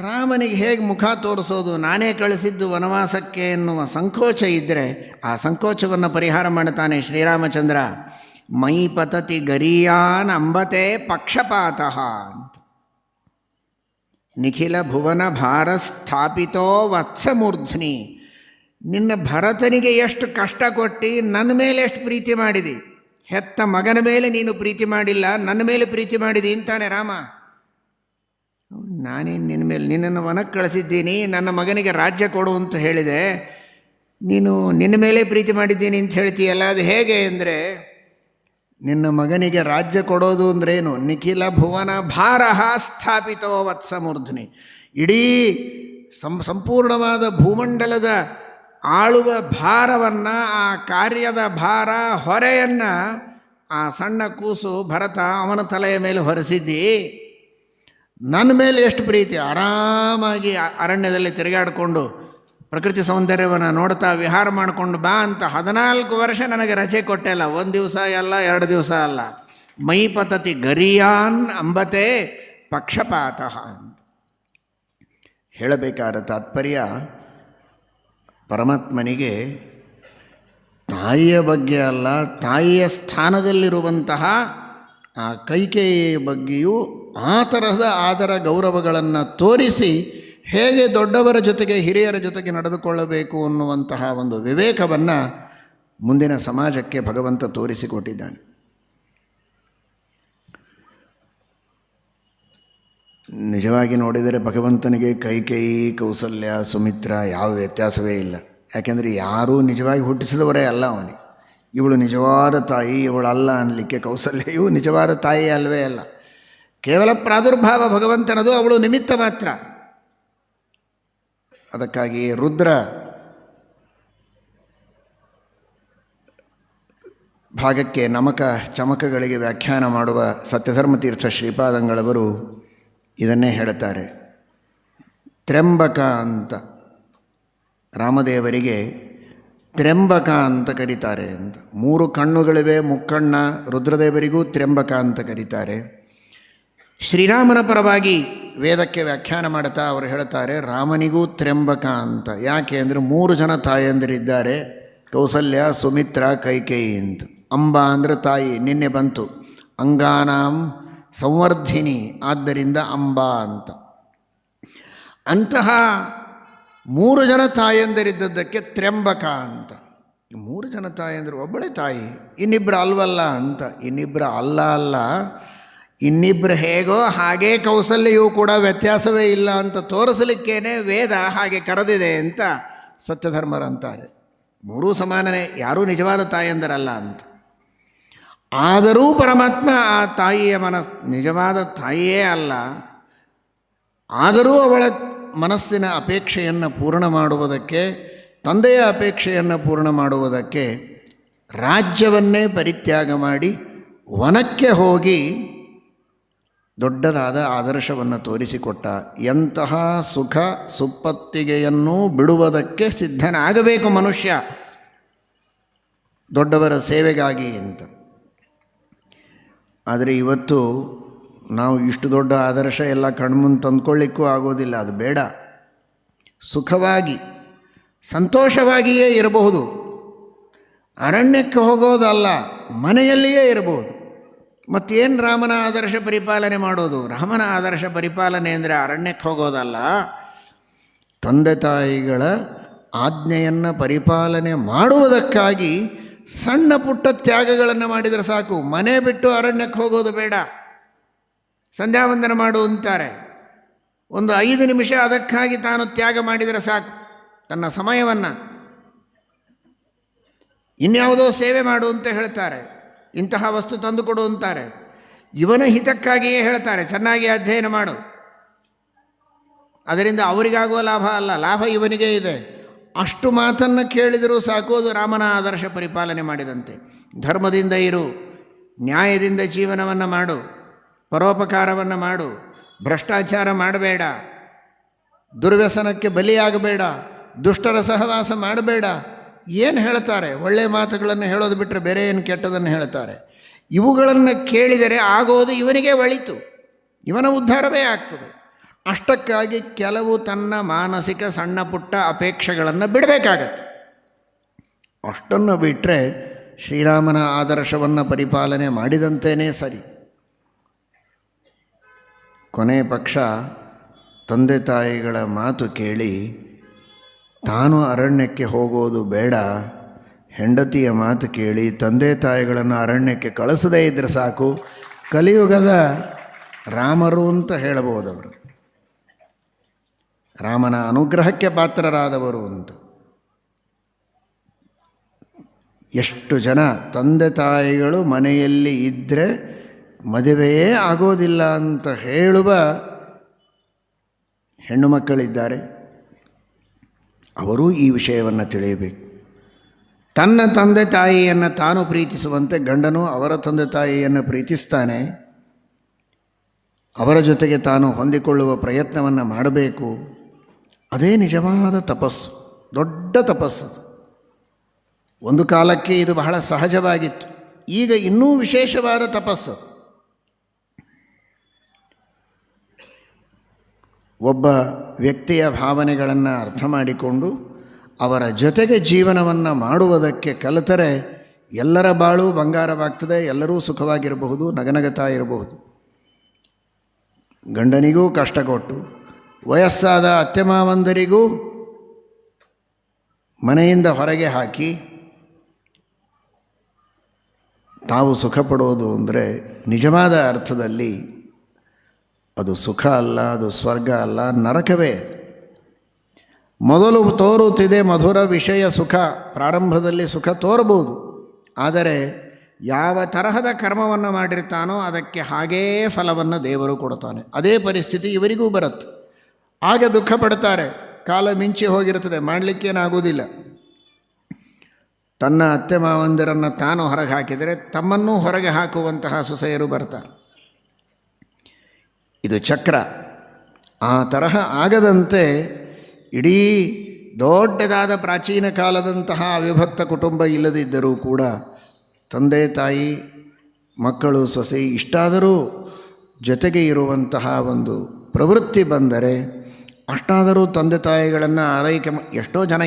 ರಾಮನಿಗೆ ಹೇಗೆ ಮುಖ ತೋರಿಸೋದು, ನಾನೇ ಕಳಿಸಿದ್ದು ವನವಾಸಕ್ಕೆ ಎನ್ನುವ ಸಂಕೋಚ ಇದ್ದರೆ ಆ ಸಂಕೋಚವನ್ನು ಪರಿಹಾರ ಮಾಡ್ತಾನೆ ಶ್ರೀರಾಮಚಂದ್ರ. ಮೈ ಪತತಿ ಗರೀಯಾನ್ ಅಂಬತೆ ಪಕ್ಷಪಾತಃ ಅಂತ. ನಿಖಿಲ ಭುವನ ಭಾರ ಸ್ಥಾಪಿತೋ ವತ್ಸಮೂರ್ಧ್ನಿ. ನಿನ್ನ ಭರತನಿಗೆ ಎಷ್ಟು ಕಷ್ಟ ಕೊಟ್ಟು ನನ್ನ ಮೇಲೆ ಎಷ್ಟು ಪ್ರೀತಿ ಮಾಡಿದಿ. ಹೆತ್ತ ಮಗನ ಮೇಲೆ ನೀನು ಪ್ರೀತಿ ಮಾಡಿಲ್ಲ, ನನ್ನ ಮೇಲೆ ಪ್ರೀತಿ ಮಾಡಿದಿ ಅಂತಾನೆ ರಾಮ. ನಾನೇನು ನಿನ್ನ ಮೇಲೆ, ನಿನ್ನನ್ನು ವನಕ್ಕೆ ಕಳಿಸಿದ್ದೀನಿ, ನನ್ನ ಮಗನಿಗೆ ರಾಜ್ಯ ಕೊಡು ಅಂತ ಹೇಳಿದೆ, ನೀನು ನಿನ್ನ ಮೇಲೆ ಪ್ರೀತಿ ಮಾಡಿದ್ದೀನಿ ಅಂತ ಹೇಳ್ತೀಯಲ್ಲ, ಅದು ಹೇಗೆ ಅಂದರೆ, ನಿನ್ನ ಮಗನಿಗೆ ರಾಜ್ಯ ಕೊಡೋದು ಅಂದ್ರೇನು? ನಿಖಿಲ ಭುವನ ಭಾರ ಸ್ಥಾಪಿತೋ ವತ್ಸಮೂರ್ಧನಿ. ಇಡೀ ಸಂಪೂರ್ಣವಾದ ಭೂಮಂಡಲದ ಆಳುವ ಭಾರವನ್ನು, ಆ ಕಾರ್ಯದ ಭಾರ ಹೊರೆಯನ್ನು ಆ ಸಣ್ಣ ಕೂಸು ಭರತ ಅವನ ತಲೆಯ ಮೇಲೆ ಹೊರಿಸಿದ್ದಿ. ನನ್ನ ಮೇಲೆ ಎಷ್ಟು ಪ್ರೀತಿ. ಆರಾಮಾಗಿ ಅರಣ್ಯದಲ್ಲಿ ತಿರುಗಾಡಿಕೊಂಡು ಪ್ರಕೃತಿ ಸೌಂದರ್ಯವನ್ನು ನೋಡ್ತಾ ವಿಹಾರ ಮಾಡಿಕೊಂಡು ಬಾ ಅಂತ 14 ವರ್ಷ ನನಗೆ ರಜೆ ಕೊಟ್ಟೆಲ್ಲ. ಒಂದು ದಿವಸ ಅಲ್ಲ, 2 ದಿವಸ ಅಲ್ಲ. ಮೈ ಪತತಿ ಗರಿಯಾನ್ ಅಂಬತೆ ಪಕ್ಷಪಾತಃ ಅಂತ ಹೇಳಬೇಕಾದ ತಾತ್ಪರ್ಯ, ಪರಮಾತ್ಮನಿಗೆ ತಾಯಿಯ ಬಗ್ಗೆ ಅಲ್ಲ, ತಾಯಿಯ ಸ್ಥಾನದಲ್ಲಿರುವಂತಹ ಆ ಕೈಕೇಯಿಯ ಬಗ್ಗೆಯೂ ಆ ತರಹದ ಆದರ ಗೌರವಗಳನ್ನು ತೋರಿಸಿ ಹೇಗೆ ದೊಡ್ಡವರ ಜೊತೆಗೆ ಹಿರಿಯರ ಜೊತೆಗೆ ನಡೆದುಕೊಳ್ಳಬೇಕು ಅನ್ನುವಂತಹ ಒಂದು ವಿವೇಕವನ್ನು ಮುಂದಿನ ಸಮಾಜಕ್ಕೆ ಭಗವಂತ ತೋರಿಸಿಕೊಟ್ಟಿದ್ದಾನೆ. ನಿಜವಾಗಿ ನೋಡಿದರೆ ಭಗವಂತನಿಗೆ ಕೈಕೇಯಿ, ಕೌಸಲ್ಯ, ಸುಮಿತ್ರ ಯಾವ ವ್ಯತ್ಯಾಸವೇ ಇಲ್ಲ. ಯಾಕೆಂದರೆ ಯಾರೂ ನಿಜವಾಗಿ ಹುಟ್ಟಿಸಿದವರೇ ಅಲ್ಲ ಅವನಿಗೆ. ಇವಳು ನಿಜವಾದ ತಾಯಿ, ಇವಳಲ್ಲ ಅನ್ನಲಿಕ್ಕೆ ಕೌಸಲ್ಯೆಯೂ ನಿಜವಾದ ತಾಯಿ ಅಲ್ಲವೇ ಅಲ್ಲ. ಕೇವಲ ಪ್ರಾದುರ್ಭಾವ ಭಗವಂತನದು, ಅವಳು ನಿಮಿತ್ತ ಮಾತ್ರ. ಅದಕ್ಕಾಗಿ ರುದ್ರ ಭಾಗಕ್ಕೆ ನಮಕ ಚಮಕಗಳಿಗೆ ವ್ಯಾಖ್ಯಾನ ಮಾಡುವ ಸತ್ಯಧರ್ಮತೀರ್ಥ ಶ್ರೀಪಾದಂಗಳವರು ಇದನ್ನೇ ಹೇಳುತ್ತಾರೆ. ತ್ರ್ಯಂಬಕ ಅಂತ ರಾಮದೇವರಿಗೆ ತ್ರ್ಯಂಬಕ ಅಂತ ಕರೀತಾರೆ ಅಂತ. 3 ಕಣ್ಣುಗಳಿವೆ, ಮುಕ್ಕಣ್ಣ. ರುದ್ರದೇವರಿಗೂ ತ್ರ್ಯಂಬಕ ಅಂತ ಕರೀತಾರೆ. ಶ್ರೀರಾಮನ ಪರವಾಗಿ ವೇದಕ್ಕೆ ವ್ಯಾಖ್ಯಾನ ಮಾಡ್ತಾ ಅವರು ಹೇಳ್ತಾರೆ ರಾಮನಿಗೂ ತ್ರ್ಯಂಬಕ ಅಂತ. ಯಾಕೆ ಅಂದರೆ 3 ಜನ ತಾಯಂದಿರಿದ್ದಾರೆ, ಕೌಸಲ್ಯ, ಸುಮಿತ್ರ, ಕೈಕೇಯಿ ಅಂತ. ಅಂಬ ಅಂದರೆ ತಾಯಿ, ನಿನ್ನೆ ಬಂತು. ಅಂಗಾನಾಂ ಸಂವರ್ಧಿನಿ, ಆದ್ದರಿಂದ ಅಂಬ ಅಂತ. ಅಂತಹ 3 ಜನ ತಾಯಂದಿರಿದ್ದದ್ದಕ್ಕೆ ತ್ರ್ಯಂಬಕ ಅಂತ. 3 ಜನ ತಾಯಂದಿರು, ಒಬ್ಬಳೇ ತಾಯಿ, ಇನ್ನಿಬ್ಬರು ಅಲ್ವಲ್ಲ ಅಂತ. ಇನ್ನಿಬ್ಬರು ಅಲ್ಲ, ಇನ್ನಿಬ್ಬರು ಹೇಗೋ ಹಾಗೇ ಕೌಸಲ್ಯೂ ಕೂಡ ವ್ಯತ್ಯಾಸವೇ ಇಲ್ಲ ಅಂತ ತೋರಿಸಲಿಕ್ಕೇನೆ ವೇದ ಹಾಗೆ ಕರೆದಿದೆ ಅಂತ ಸತ್ಯಧರ್ಮರಂತಾರೆ. 3 ಸಮಾನನೇ, ಯಾರೂ ನಿಜವಾದ ತಾಯಂದರಲ್ಲ ಅಂತ. ಆದರೂ ಪರಮಾತ್ಮ ಆ ತಾಯಿಯ ನಿಜವಾದ ತಾಯಿಯೇ ಅಲ್ಲ. ಆದರೂ ಅವಳ ಮನಸ್ಸಿನ ಅಪೇಕ್ಷೆಯನ್ನು ಪೂರ್ಣ ಮಾಡುವುದಕ್ಕೆ, ತಂದೆಯ ಅಪೇಕ್ಷೆಯನ್ನು ಪೂರ್ಣ ಮಾಡುವುದಕ್ಕೆ ರಾಜ್ಯವನ್ನೇ ಪರಿತ್ಯಾಗ ಮಾಡಿ ವನಕ್ಕೆ ಹೋಗಿ ದೊಡ್ಡದಾದ ಆದರ್ಶವನ್ನು ತೋರಿಸಿಕೊಟ್ಟ. ಎಂತಹ ಸುಖ ಸುಪ್ಪತ್ತಿಗೆಯನ್ನು ಬಿಡುವುದಕ್ಕೆ ಸಿದ್ಧನಾಗಬೇಕು ಮನುಷ್ಯ. ದೊಡ್ಡವರ ಸೇವೆಗಾಗಿ ಅಂತ. ಆದರೆ ಇವತ್ತು ನಾವು ಇಷ್ಟು ದೊಡ್ಡ ಆದರ್ಶ ಎಲ್ಲ ಕಣ್ಮುಂದೆ ತಂದ್ಕೊಳ್ಳಿಕ್ಕೂ ಆಗೋದಿಲ್ಲ. ಅದು ಬೇಡ. ಸುಖವಾಗಿ ಸಂತೋಷವಾಗಿಯೇ ಇರಬಹುದು. ಅರಣ್ಯಕ್ಕೆ ಹೋಗೋದಲ್ಲ, ಮನೆಯಲ್ಲಿಯೇ ಇರಬಹುದು. ಮತ್ತೇನು ರಾಮನ ಆದರ್ಶ ಪರಿಪಾಲನೆ ಮಾಡೋದು? ರಾಮನ ಆದರ್ಶ ಪರಿಪಾಲನೆ ಅಂದರೆ ಅರಣ್ಯಕ್ಕೆ ಹೋಗೋದಲ್ಲ, ತಂದೆ ತಾಯಿಗಳ ಆಜ್ಞೆಯನ್ನು ಪರಿಪಾಲನೆ ಮಾಡುವುದಕ್ಕಾಗಿ ಸಣ್ಣ ಪುಟ್ಟ ತ್ಯಾಗಗಳನ್ನು ಮಾಡಿದರೆ ಸಾಕು. ಮನೆ ಬಿಟ್ಟು ಅರಣ್ಯಕ್ಕೆ ಹೋಗೋದು ಬೇಡ. ಸಂಧ್ಯಾವಂದನ ಮಾಡು ಅಂತಾರೆ. ಒಂದು 5 ನಿಮಿಷ ಅದಕ್ಕಾಗಿ ತಾನು ತ್ಯಾಗ ಮಾಡಿದರೆ ಸಾಕು. ತನ್ನ ಸಮಯವನ್ನು ಇನ್ಯಾವುದೋ ಸೇವೆ ಮಾಡು ಅಂತ ಹೇಳ್ತಾರೆ, ಇಂತಹ ವಸ್ತು ತಂದುಕೊಡು ಅಂತಾರೆ. ಇವನ ಹಿತಕ್ಕಾಗಿಯೇ ಹೇಳ್ತಾರೆ, ಚೆನ್ನಾಗಿ ಅಧ್ಯಯನ ಮಾಡು. ಅದರಿಂದ ಅವರಿಗಾಗುವ ಲಾಭ ಅಲ್ಲ, ಲಾಭ ಇವನಿಗೇ ಇದೆ. ಅಷ್ಟು ಮಾತನ್ನು ಕೇಳಿದರೂ ಸಾಕು, ಅದು ರಾಮನ ಆದರ್ಶ ಪರಿಪಾಲನೆ ಮಾಡಿದಂತೆ. ಧರ್ಮದಿಂದ ಇರು, ನ್ಯಾಯದಿಂದ ಜೀವನವನ್ನು ಮಾಡು, ಪರೋಪಕಾರವನ್ನು ಮಾಡು, ಭ್ರಷ್ಟಾಚಾರ ಮಾಡಬೇಡ, ದುರ್ವ್ಯಸನಕ್ಕೆ ಬಲಿಯಾಗಬೇಡ, ದುಷ್ಟರ ಸಹವಾಸ ಮಾಡಬೇಡ. ಏನು ಹೇಳ್ತಾರೆ? ಒಳ್ಳೆಯ ಮಾತುಗಳನ್ನು ಹೇಳೋದು ಬಿಟ್ಟರೆ ಬೇರೆ ಏನು ಕೆಟ್ಟದನ್ನು ಹೇಳ್ತಾರೆ. ಇವುಗಳನ್ನು ಕೇಳಿದರೆ ಆಗೋದು ಇವನಿಗೆ ಒಳಿತು, ಇವನ ಉದ್ಧಾರವೇ ಆಗ್ತದೆ. ಅಷ್ಟಕ್ಕಾಗಿ ಕೆಲವು ತನ್ನ ಮಾನಸಿಕ ಸಣ್ಣ ಪುಟ್ಟ ಅಪೇಕ್ಷೆಗಳನ್ನು ಬಿಡಬೇಕಾಗತ್ತೆ. ಅಷ್ಟನ್ನು ಬಿಟ್ಟರೆ ಶ್ರೀರಾಮನ ಆದರ್ಶವನ್ನು ಪರಿಪಾಲನೆ ಮಾಡಿದಂತೆಯೇ ಸರಿ. ಕೊನೆ ಪಕ್ಷ ತಂದೆ ತಾಯಿಗಳ ಮಾತು ಕೇಳಿ ತಾನು ಅರಣ್ಯಕ್ಕೆ ಹೋಗೋದು ಬೇಡ, ಹೆಂಡತಿಯ ಮಾತು ಕೇಳಿ ತಂದೆ ತಾಯಿಗಳನ್ನು ಅರಣ್ಯಕ್ಕೆ ಕಳಿಸದೇ ಇದ್ದರೆ ಸಾಕು. ಕಲಿಯುಗದ ರಾಮರು ಅಂತ ಹೇಳಬಹುದವರು, ರಾಮನ ಅನುಗ್ರಹಕ್ಕೆ ಪಾತ್ರರಾದವರು ಅಂತ. ಎಷ್ಟು ಜನ ತಂದೆ ತಾಯಿಗಳು ಮನೆಯಲ್ಲಿ ಇದ್ದರೆ ಮದುವೆಯೇ ಆಗೋದಿಲ್ಲ ಅಂತ ಹೇಳುವ ಹೆಣ್ಣು ಮಕ್ಕಳಿದ್ದಾರೆ. ಅವರೂ ಈ ವಿಷಯವನ್ನು ತಿಳಿಯಬೇಕು. ತನ್ನ ತಂದೆ ತಾಯಿಯನ್ನು ತಾನು ಪ್ರೀತಿಸುವಂತೆ ಗಂಡನು ಅವರ ತಂದೆ ತಾಯಿಯನ್ನು ಪ್ರೀತಿಸ್ತಾನೆ. ಅವರ ಜೊತೆಗೆ ತಾನು ಹೊಂದಿಕೊಳ್ಳುವ ಪ್ರಯತ್ನವನ್ನು ಮಾಡಬೇಕು. ಅದೇ ನಿಜವಾದ ತಪಸ್ಸು, ದೊಡ್ಡ ತಪಸ್ಸು. ಒಂದು ಕಾಲಕ್ಕೆ ಇದು ಬಹಳ ಸಹಜವಾಗಿತ್ತು, ಈಗ ಇನ್ನೂ ವಿಶೇಷವಾದ ತಪಸ್ಸು. ಒಬ್ಬ ವ್ಯಕ್ತಿಯ ಭಾವನೆಗಳನ್ನು ಅರ್ಥ ಮಾಡಿಕೊಂಡು ಅವರ ಜೊತೆಗೆ ಜೀವನವನ್ನು ಮಾಡುವುದಕ್ಕೆ ಕಲಿತರೆ ಎಲ್ಲರ ಬಾಳು ಬಂಗಾರವಾಗ್ತದೆ, ಎಲ್ಲರೂ ಸುಖವಾಗಿರಬಹುದು, ನಗನಗತಾ ಇರಬಹುದು. ಗಂಡನಿಗೂ ಕಷ್ಟ ಕೊಟ್ಟು ವಯಸ್ಸಾದ ಅತ್ತೆ ಮಾವಂದರಿಗೂ ಮನೆಯಿಂದ ಹೊರಗೆ ಹಾಕಿ ತಾವು ಸುಖ ಪಡೋದು ಅಂದರೆ ನಿಜವಾದ ಅರ್ಥದಲ್ಲಿ ಅದು ಸುಖ ಅಲ್ಲ, ಅದು ಸ್ವರ್ಗ ಅಲ್ಲ, ನರಕವೇ. ಮೊದಲು ತೋರುತ್ತಿದೆ ಮಧುರ ವಿಷಯ ಸುಖ, ಪ್ರಾರಂಭದಲ್ಲಿ ಸುಖ ತೋರಬಹುದು. ಆದರೆ ಯಾವ ತರಹದ ಕರ್ಮವನ್ನು ಮಾಡಿರ್ತಾನೋ ಅದಕ್ಕೆ ಹಾಗೇ ಫಲವನ್ನು ದೇವರು ಕೊಡ್ತಾನೆ. ಅದೇ ಪರಿಸ್ಥಿತಿ ಇವರಿಗೂ ಬರುತ್ತೆ. ಆಗ ದುಃಖ ಪಡ್ತಾರೆ. ಕಾಲ ಮಿಂಚಿ ಹೋಗಿರುತ್ತದೆ, ಮಾಡಲಿಕ್ಕೇನಾಗೋದಿಲ್ಲ. ತನ್ನ ಅತ್ತೆ ಮಾವಂದಿರನ್ನು ತಾನು ಹೊರಗೆ ಹಾಕಿದರೆ ತಮ್ಮನ್ನೂ ಹೊರಗೆ ಹಾಕುವಂತಹ ಸೊಸೆಯರು ಬರ್ತಾರೆ. ಇದು ಚಕ್ರ. ಆ ತರಹ ಆಗದಂತೆ ಇಡೀ ದೊಡ್ಡದಾದ ಪ್ರಾಚೀನ ಕಾಲದಂತಹ ಅವಿಭಕ್ತ ಕುಟುಂಬ ಇಲ್ಲದಿದ್ದರೂ ಕೂಡ ತಂದೆ ತಾಯಿ ಮಕ್ಕಳು ಸೊಸೆ ಇಷ್ಟಾದರೂ ಜೊತೆಗೆ ಇರುವಂತಹ ಒಂದು ಪ್ರವೃತ್ತಿ ಬಂದರೆ ಅಷ್ಟಾದರೂ ತಂದೆ ತಾಯಿಗಳನ್ನು ಆರೈಕೆ ಎಷ್ಟೋ ಜನ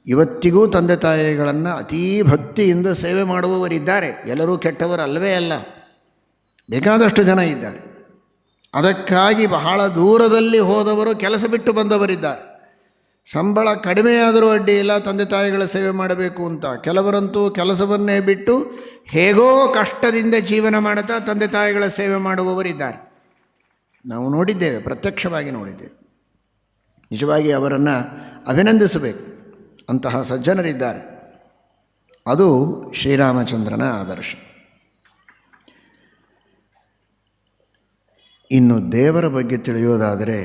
ಇವತ್ತಿಗೂ ತಂದೆ ತಾಯಿಗಳನ್ನು ಅತೀ ಭಕ್ತಿಯಿಂದ ಸೇವೆ ಮಾಡುವವರಿದ್ದಾರೆ. ಎಲ್ಲರೂ ಕೆಟ್ಟವರು ಅಲ್ಲವೇ ಅಲ್ಲ, ಬೇಕಾದಷ್ಟು ಜನ ಇದ್ದಾರೆ. ಅದಕ್ಕಾಗಿ ಬಹಳ ದೂರದಲ್ಲಿ ಹೋದವರು ಕೆಲಸ ಬಿಟ್ಟು ಬಂದವರಿದ್ದಾರೆ. ಸಂಬಳ ಕಡಿಮೆಯಾದರೂ ಅಡ್ಡಿ ಇಲ್ಲ, ತಂದೆ ತಾಯಿಗಳ ಸೇವೆ ಮಾಡಬೇಕು ಅಂತ. ಕೆಲವರಂತೂ ಕೆಲಸವನ್ನೇ ಬಿಟ್ಟು ಹೇಗೋ ಕಷ್ಟದಿಂದ ಜೀವನ ಮಾಡುತ್ತಾ ತಂದೆ ತಾಯಿಗಳ ಸೇವೆ ಮಾಡುವವರಿದ್ದಾರೆ. ನಾವು ನೋಡಿದ್ದೇವೆ, ಪ್ರತ್ಯಕ್ಷವಾಗಿ ನೋಡಿದ್ದೇವೆ. ನಿಜವಾಗಿ ಅವರನ್ನು ಅಭಿನಂದಿಸಬೇಕು. ಅಂತಹ ಸಜ್ಜನರಿದ್ದಾರೆ. ಅದು ಶ್ರೀರಾಮಚಂದ್ರನ ಆದರ್ಶ. ಇನ್ನು ದೇವರ ಬಗ್ಗೆ ತಿಳಿಯೋದಾದರೆ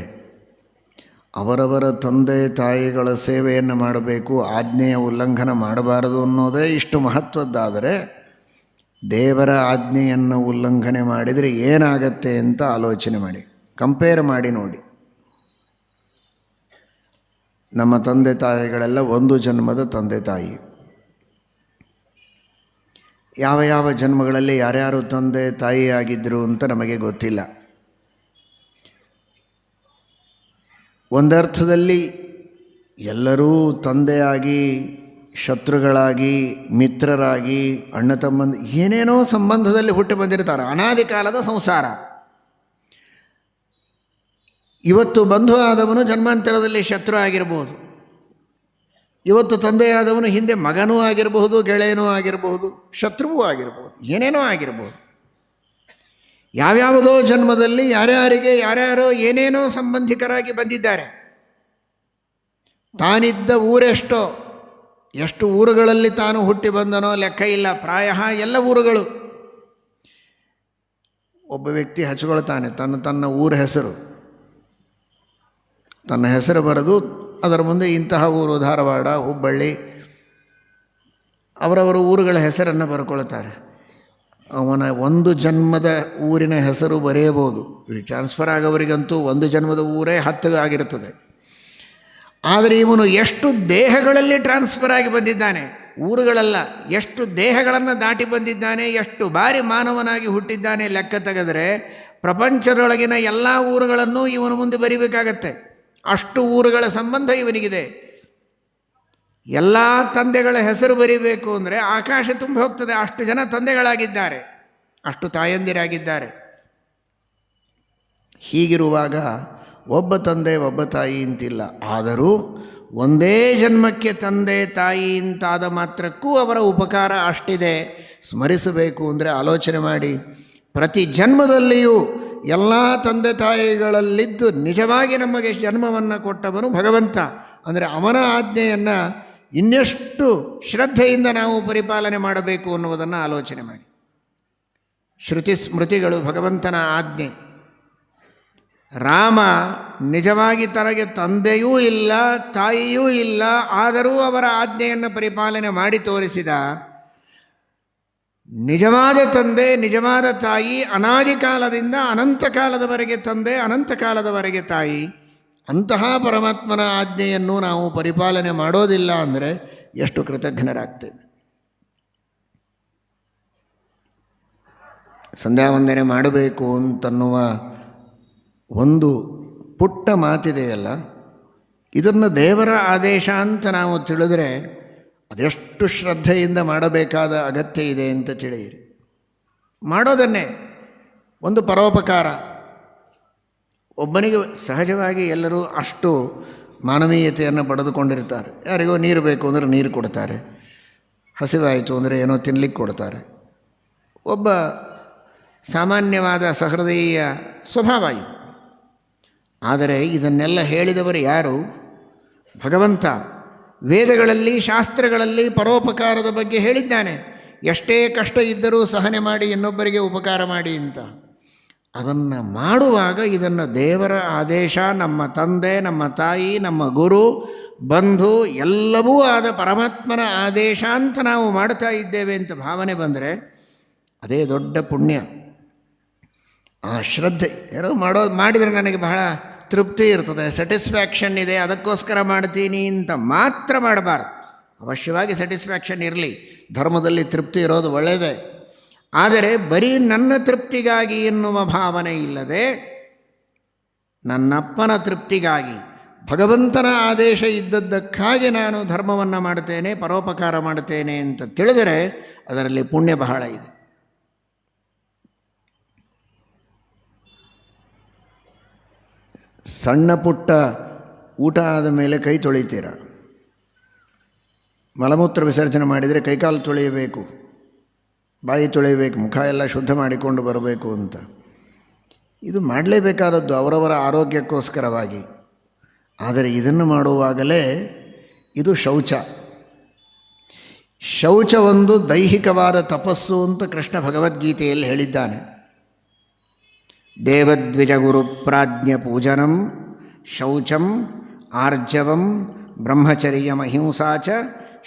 ಅವರವರ ತಂದೆ ತಾಯಿಗಳ ಸೇವೆಯನ್ನು ಮಾಡಬೇಕು, ಆಜ್ಞೆಯ ಉಲ್ಲಂಘನ ಮಾಡಬಾರದು ಅನ್ನೋದೇ ಇಷ್ಟು ಮಹತ್ವದ್ದಾದರೆ ದೇವರ ಆಜ್ಞೆಯನ್ನು ಉಲ್ಲಂಘನೆ ಮಾಡಿದರೆ ಏನಾಗತ್ತೆ ಅಂತ ಆಲೋಚನೆ ಮಾಡಿ, ಕಂಪೇರ್ ಮಾಡಿ ನೋಡಿ. ನಮ್ಮ ತಂದೆ ತಾಯಿಗಳೆಲ್ಲ ಒಂದು ಜನ್ಮದ ತಂದೆ ತಾಯಿ. ಯಾವ ಯಾವ ಜನ್ಮಗಳಲ್ಲಿ ಯಾರ್ಯಾರು ತಂದೆ ತಾಯಿ ಆಗಿದ್ದರು ಅಂತ ನಮಗೆ ಗೊತ್ತಿಲ್ಲ. ಒಂದರ್ಥದಲ್ಲಿ ಎಲ್ಲರೂ ತಂದೆಯಾಗಿ, ಶತ್ರುಗಳಾಗಿ, ಮಿತ್ರರಾಗಿ, ಅಣ್ಣ ತಮ್ಮಂದು ಏನೇನೋ ಸಂಬಂಧದಲ್ಲಿ ಹುಟ್ಟಿ ಬಂದಿರ್ತಾರೆ. ಅನಾದಿ ಕಾಲದ ಸಂಸಾರ. ಇವತ್ತು ಬಂಧು ಆದವನು ಜನ್ಮಾಂತರದಲ್ಲಿ ಶತ್ರು ಆಗಿರಬಹುದು. ಇವತ್ತು ತಂದೆಯಾದವನು ಹಿಂದೆ ಮಗನೂ ಆಗಿರಬಹುದು, ಗೆಳೆಯನೂ ಆಗಿರಬಹುದು, ಶತ್ರುವೂ ಆಗಿರಬಹುದು, ಏನೇನೋ ಆಗಿರಬಹುದು. ಯಾವ್ಯಾವುದೋ ಜನ್ಮದಲ್ಲಿ ಯಾರ್ಯಾರಿಗೆ ಯಾರ್ಯಾರೋ ಏನೇನೋ ಸಂಬಂಧಿಕರಾಗಿ ಬಂದಿದ್ದಾರೆ. ತಾನಿದ್ದ ಊರೆಷ್ಟೋ, ಎಷ್ಟು ಊರುಗಳಲ್ಲಿ ತಾನು ಹುಟ್ಟಿ ಬಂದನೋ ಲೆಕ್ಕ ಇಲ್ಲ. ಪ್ರಾಯ ಎಲ್ಲ ಊರುಗಳು. ಒಬ್ಬ ವ್ಯಕ್ತಿ ಹಚ್ಕೊಳ್ತಾನೆ ತನ್ನ ಊರ ಹೆಸರು, ತನ್ನ ಹೆಸರು ಬರೆದು ಅದರ ಮುಂದೆ ಇಂತಹ ಊರು ಧಾರವಾಡ, ಹುಬ್ಬಳ್ಳಿ, ಅವರವರ ಊರುಗಳ ಹೆಸರನ್ನು ಬರ್ಕೊಳ್ತಾರೆ. ಅವನ ಒಂದು ಜನ್ಮದ ಊರಿನ ಹೆಸರು ಬರೆಯಬಹುದು. ಟ್ರಾನ್ಸ್ಫರ್ ಆಗೋವರಿಗಂತೂ ಒಂದು ಜನ್ಮದ ಊರೇ 10 ಆಗಿರುತ್ತದೆ. ಆದರೆ ಇವನು ಎಷ್ಟು ದೇಹಗಳಲ್ಲಿ ಟ್ರಾನ್ಸ್ಫರ್ ಆಗಿ ಬಂದಿದ್ದಾನೆ, ಊರುಗಳಲ್ಲ, ಎಷ್ಟು ದೇಹಗಳನ್ನು ದಾಟಿ ಬಂದಿದ್ದಾನೆ, ಎಷ್ಟು ಬಾರಿ ಮಾನವನಾಗಿ ಹುಟ್ಟಿದ್ದಾನೆ ಲೆಕ್ಕ ತೆಗೆದರೆ ಪ್ರಪಂಚದೊಳಗಿನ ಎಲ್ಲ ಊರುಗಳನ್ನು ಇವನು ಮುಂದೆ ಬರಿಬೇಕಾಗತ್ತೆ. ಅಷ್ಟು ಊರುಗಳ ಸಂಬಂಧ ಇವನಿಗಿದೆ. ಎಲ್ಲ ತಂದೆಗಳ ಹೆಸರು ಬರಿಬೇಕು ಅಂದರೆ ಆಕಾಶ ತುಂಬ ಹೋಗ್ತದೆ. ಅಷ್ಟು ಜನ ತಂದೆಗಳಾಗಿದ್ದಾರೆ, ಅಷ್ಟು ತಾಯಂದಿರಾಗಿದ್ದಾರೆ. ಹೀಗಿರುವಾಗ ಒಬ್ಬ ತಂದೆ ಒಬ್ಬ ತಾಯಿ ಅಂತಿಲ್ಲ. ಆದರೂ ಒಂದೇ ಜನ್ಮಕ್ಕೆ ತಂದೆ ತಾಯಿ ಅಂತಾದ ಮಾತ್ರಕ್ಕೂ ಅವರ ಉಪಕಾರ ಅಷ್ಟಿದೆ. ಸ್ಮರಿಸಬೇಕು ಅಂದರೆ ಆಲೋಚನೆ ಮಾಡಿ. ಪ್ರತಿ ಜನ್ಮದಲ್ಲಿಯೂ ಎಲ್ಲ ತಂದೆ ತಾಯಿಗಳಲ್ಲಿದ್ದು ನಿಜವಾಗಿ ನಮಗೆ ಜನ್ಮವನ್ನು ಕೊಟ್ಟವನು ಭಗವಂತ. ಅಂದರೆ ಅವನ ಆಜ್ಞೆಯನ್ನು ಇನ್ನೆಷ್ಟು ಶ್ರದ್ಧೆಯಿಂದ ನಾವು ಪರಿಪಾಲನೆ ಮಾಡಬೇಕು ಅನ್ನುವುದನ್ನು ಆಲೋಚನೆ ಮಾಡಿ. ಶ್ರುತಿ ಸ್ಮೃತಿಗಳು ಭಗವಂತನ ಆಜ್ಞೆ. ರಾಮ ನಿಜವಾಗಿ ತನಗೆ ತಂದೆಯೂ ಇಲ್ಲ, ತಾಯಿಯೂ ಇಲ್ಲ, ಆದರೂ ಅವರ ಆಜ್ಞೆಯನ್ನು ಪರಿಪಾಲನೆ ಮಾಡಿ ತೋರಿಸಿದ. ನಿಜವಾದ ತಂದೆ, ನಿಜವಾದ ತಾಯಿ, ಅನಾದಿ ಕಾಲದಿಂದ ಅನಂತ ಕಾಲದವರೆಗೆ ತಂದೆ, ಅನಂತ ಕಾಲದವರೆಗೆ ತಾಯಿ. ಅಂತಹ ಪರಮಾತ್ಮನ ಆಜ್ಞೆಯನ್ನು ನಾವು ಪರಿಪಾಲನೆ ಮಾಡೋದಿಲ್ಲ ಅಂದರೆ ಎಷ್ಟು ಕೃತಜ್ಞರಾಗ್ತೇವೆ. ಸಂಧ್ಯಾವಂದನೆ ಮಾಡಬೇಕು ಅಂತನ್ನುವ ಒಂದು ಪುಟ್ಟ ಮಾತಿದೆಯಲ್ಲ, ಇದನ್ನು ದೇವರ ಆದೇಶ ಅಂತ ನಾವು ತಿಳಿದರೆ ಅದೆಷ್ಟು ಶ್ರದ್ಧೆಯಿಂದ ಮಾಡಬೇಕಾದ ಅಗತ್ಯ ಇದೆ ಅಂತ ತಿಳಿಯಿರಿ. ಮಾಡೋದನ್ನೇ ಒಂದು ಪರೋಪಕಾರ. ಒಬ್ಬನಿಗೆ ಸಹಜವಾಗಿ ಎಲ್ಲರೂ ಅಷ್ಟು ಮಾನವೀಯತೆಯನ್ನು ಪಡೆದುಕೊಂಡಿರ್ತಾರೆ. ಯಾರಿಗೋ ನೀರು ಬೇಕು ಅಂದರೆ ನೀರು ಕೊಡ್ತಾರೆ, ಹಸಿವಾಯಿತು ಅಂದರೆ ಏನೋ ತಿನ್ನಲಿಕ್ಕೆ ಕೊಡ್ತಾರೆ. ಒಬ್ಬ ಸಾಮಾನ್ಯವಾದ ಸಹೃದಯ ಸ್ವಭಾವ ಇದು. ಆದರೆ ಇದನ್ನೆಲ್ಲ ಹೇಳಿದವರು ಯಾರು? ಭಗವಂತ. ವೇದಗಳಲ್ಲಿ, ಶಾಸ್ತ್ರಗಳಲ್ಲಿ ಪರೋಪಕಾರದ ಬಗ್ಗೆ ಹೇಳಿದ್ದಾನೆ. ಎಷ್ಟೇ ಕಷ್ಟ ಇದ್ದರೂ ಸಹನೆ ಮಾಡಿ, ಇನ್ನೊಬ್ಬರಿಗೆ ಉಪಕಾರ ಮಾಡಿ ಅಂತ. ಅದನ್ನು ಮಾಡುವಾಗ ಇದನ್ನು ದೇವರ ಆದೇಶ, ನಮ್ಮ ತಂದೆ, ನಮ್ಮ ತಾಯಿ, ನಮ್ಮ ಗುರು, ಬಂಧು ಎಲ್ಲವೂ ಆದ ಪರಮಾತ್ಮನ ಆದೇಶ ಅಂತ ನಾವು ಮಾಡ್ತಾ ಇದ್ದೇವೆ ಅಂತ ಭಾವನೆ ಬಂದರೆ ಅದೇ ದೊಡ್ಡ ಪುಣ್ಯ. ಆ ಶ್ರದ್ಧೆ ಏನೋ ಮಾಡಿದರೆ ನನಗೆ ಬಹಳ ತೃಪ್ತಿ ಇರ್ತದೆ, ಸ್ಯಾಟಿಸ್ಫ್ಯಾಕ್ಷನ್ ಇದೆ, ಅದಕ್ಕೋಸ್ಕರ ಮಾಡ್ತೀನಿ ಅಂತ ಮಾತ್ರ ಮಾಡಬಾರ್ದು. ಅವಶ್ಯವಾಗಿ ಸ್ಯಾಟಿಸ್ಫ್ಯಾಕ್ಷನ್ ಇರಲಿ, ಧರ್ಮದಲ್ಲಿ ತೃಪ್ತಿ ಇರೋದು ಒಳ್ಳೆಯದೇ. ಆದರೆ ಬರೀ ನನ್ನ ತೃಪ್ತಿಗಾಗಿ ಎನ್ನುವ ಭಾವನೆ ಇಲ್ಲದೆ ನನ್ನಪ್ಪನ ತೃಪ್ತಿಗಾಗಿ, ಭಗವಂತನ ಆದೇಶ ಇದ್ದದ್ದಕ್ಕಾಗಿ ನಾನು ಧರ್ಮವನ್ನು ಮಾಡ್ತೇನೆ, ಪರೋಪಕಾರ ಮಾಡ್ತೇನೆ ಅಂತ ತಿಳಿದರೆ ಅದರಲ್ಲಿ ಪುಣ್ಯ ಬಹಳ ಇದೆ. ಸಣ್ಣ ಪುಟ್ಟ ಊಟ ಆದ ಮೇಲೆ ಕೈ ತೊಳಿತೀರ. ಮಲಮೂತ್ರ ವಿಸರ್ಜನೆ ಮಾಡಿದರೆ ಕೈಕಾಲು ತೊಳೆಯಬೇಕು, ಬಾಯಿ ತೊಳೆಯಬೇಕು, ಮುಖ ಎಲ್ಲ ಶುದ್ಧ ಮಾಡಿಕೊಂಡು ಬರಬೇಕು ಅಂತ. ಇದು ಮಾಡಲೇಬೇಕಾದದ್ದು ಅವರವರ ಆರೋಗ್ಯಕ್ಕೋಸ್ಕರವಾಗಿ. ಆದರೆ ಇದನ್ನು ಮಾಡುವಾಗಲೇ ಇದು ಶೌಚ. ಶೌಚ ಒಂದು ದೈಹಿಕವಾದ ತಪಸ್ಸು ಅಂತ ಕೃಷ್ಣ ಭಗವದ್ಗೀತೆಯಲ್ಲಿ ಹೇಳಿದ್ದಾನೆ. ದೇವದ್ವಿಜಗುರು ಪ್ರಾಜ್ಞ ಪೂಜನಂ ಶೌಚಂ ಆರ್ಜವಂ ಬ್ರಹ್ಮಚರ್ಯಮಹಿಂಸಾ ಚ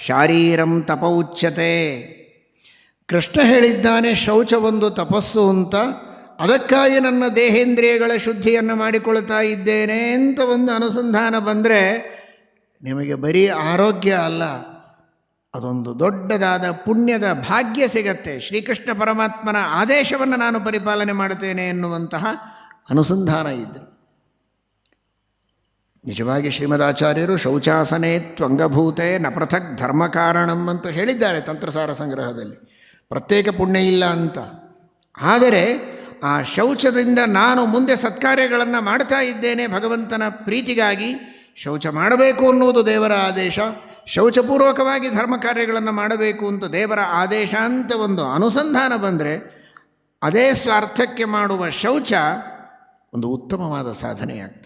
ಶಾರೀರಂ ತಪ ಉಚ್ಯತೆ. ಕೃಷ್ಣ ಹೇಳಿದ್ದಾನೆ ಶೌಚ ಒಂದು ತಪಸ್ಸು ಅಂತ. ಅದಕ್ಕಾಗಿ ನನ್ನ ದೇಹೇಂದ್ರಿಯಗಳ ಶುದ್ಧಿಯನ್ನು ಮಾಡಿಕೊಳ್ತಾ ಇದ್ದೇನೆ ಅಂತ ಒಂದು ಅನುಸಂಧಾನ ಬಂದರೆ ನಿಮಗೆ ಬರೀ ಆರೋಗ್ಯ ಅಲ್ಲ, ಅದೊಂದು ದೊಡ್ಡದಾದ ಪುಣ್ಯದ ಭಾಗ್ಯ ಸಿಗತ್ತೆ. ಶ್ರೀಕೃಷ್ಣ ಪರಮಾತ್ಮನ ಆದೇಶವನ್ನು ನಾನು ಪರಿಪಾಲನೆ ಮಾಡುತ್ತೇನೆ ಎನ್ನುವಂತಹ ಅನುಸಂಧಾನ ಇದ್ದರು. ನಿಜವಾಗಿ ಶ್ರೀಮದಾಚಾರ್ಯರು ಶೌಚಾಸನೆ ತ್ವಂಗಭೂತೆ ನ ಪೃಥಕ್ ಧರ್ಮಕಾರಣಂ ಅಂತ ಹೇಳಿದ್ದಾರೆ ತಂತ್ರಸಾರ ಸಂಗ್ರಹದಲ್ಲಿ. ಪ್ರತ್ಯೇಕ ಪುಣ್ಯ ಇಲ್ಲ ಅಂತ. ಆದರೆ ಆ ಶೌಚದಿಂದ ನಾನು ಮುಂದೆ ಸತ್ಕಾರ್ಯಗಳನ್ನು ಮಾಡ್ತಾ ಇದ್ದೇನೆ ಭಗವಂತನ ಪ್ರೀತಿಗಾಗಿ. ಶೌಚ ಮಾಡಬೇಕು ಅನ್ನುವುದು ದೇವರ ಆದೇಶ, ಶೌಚಪೂರ್ವಕವಾಗಿ ಧರ್ಮ ಕಾರ್ಯಗಳನ್ನು ಮಾಡಬೇಕು ಅಂತ ದೇವರ ಆದೇಶ ಅಂತ ಒಂದು ಅನುಸಂಧಾನ ಬಂದರೆ ಅದೇ ಸ್ವಾರ್ಥಕ್ಕೆ ಮಾಡುವ ಶೌಚ ಒಂದು ಉತ್ತಮವಾದ ಸಾಧನೆಯಾಗ್ತದೆ.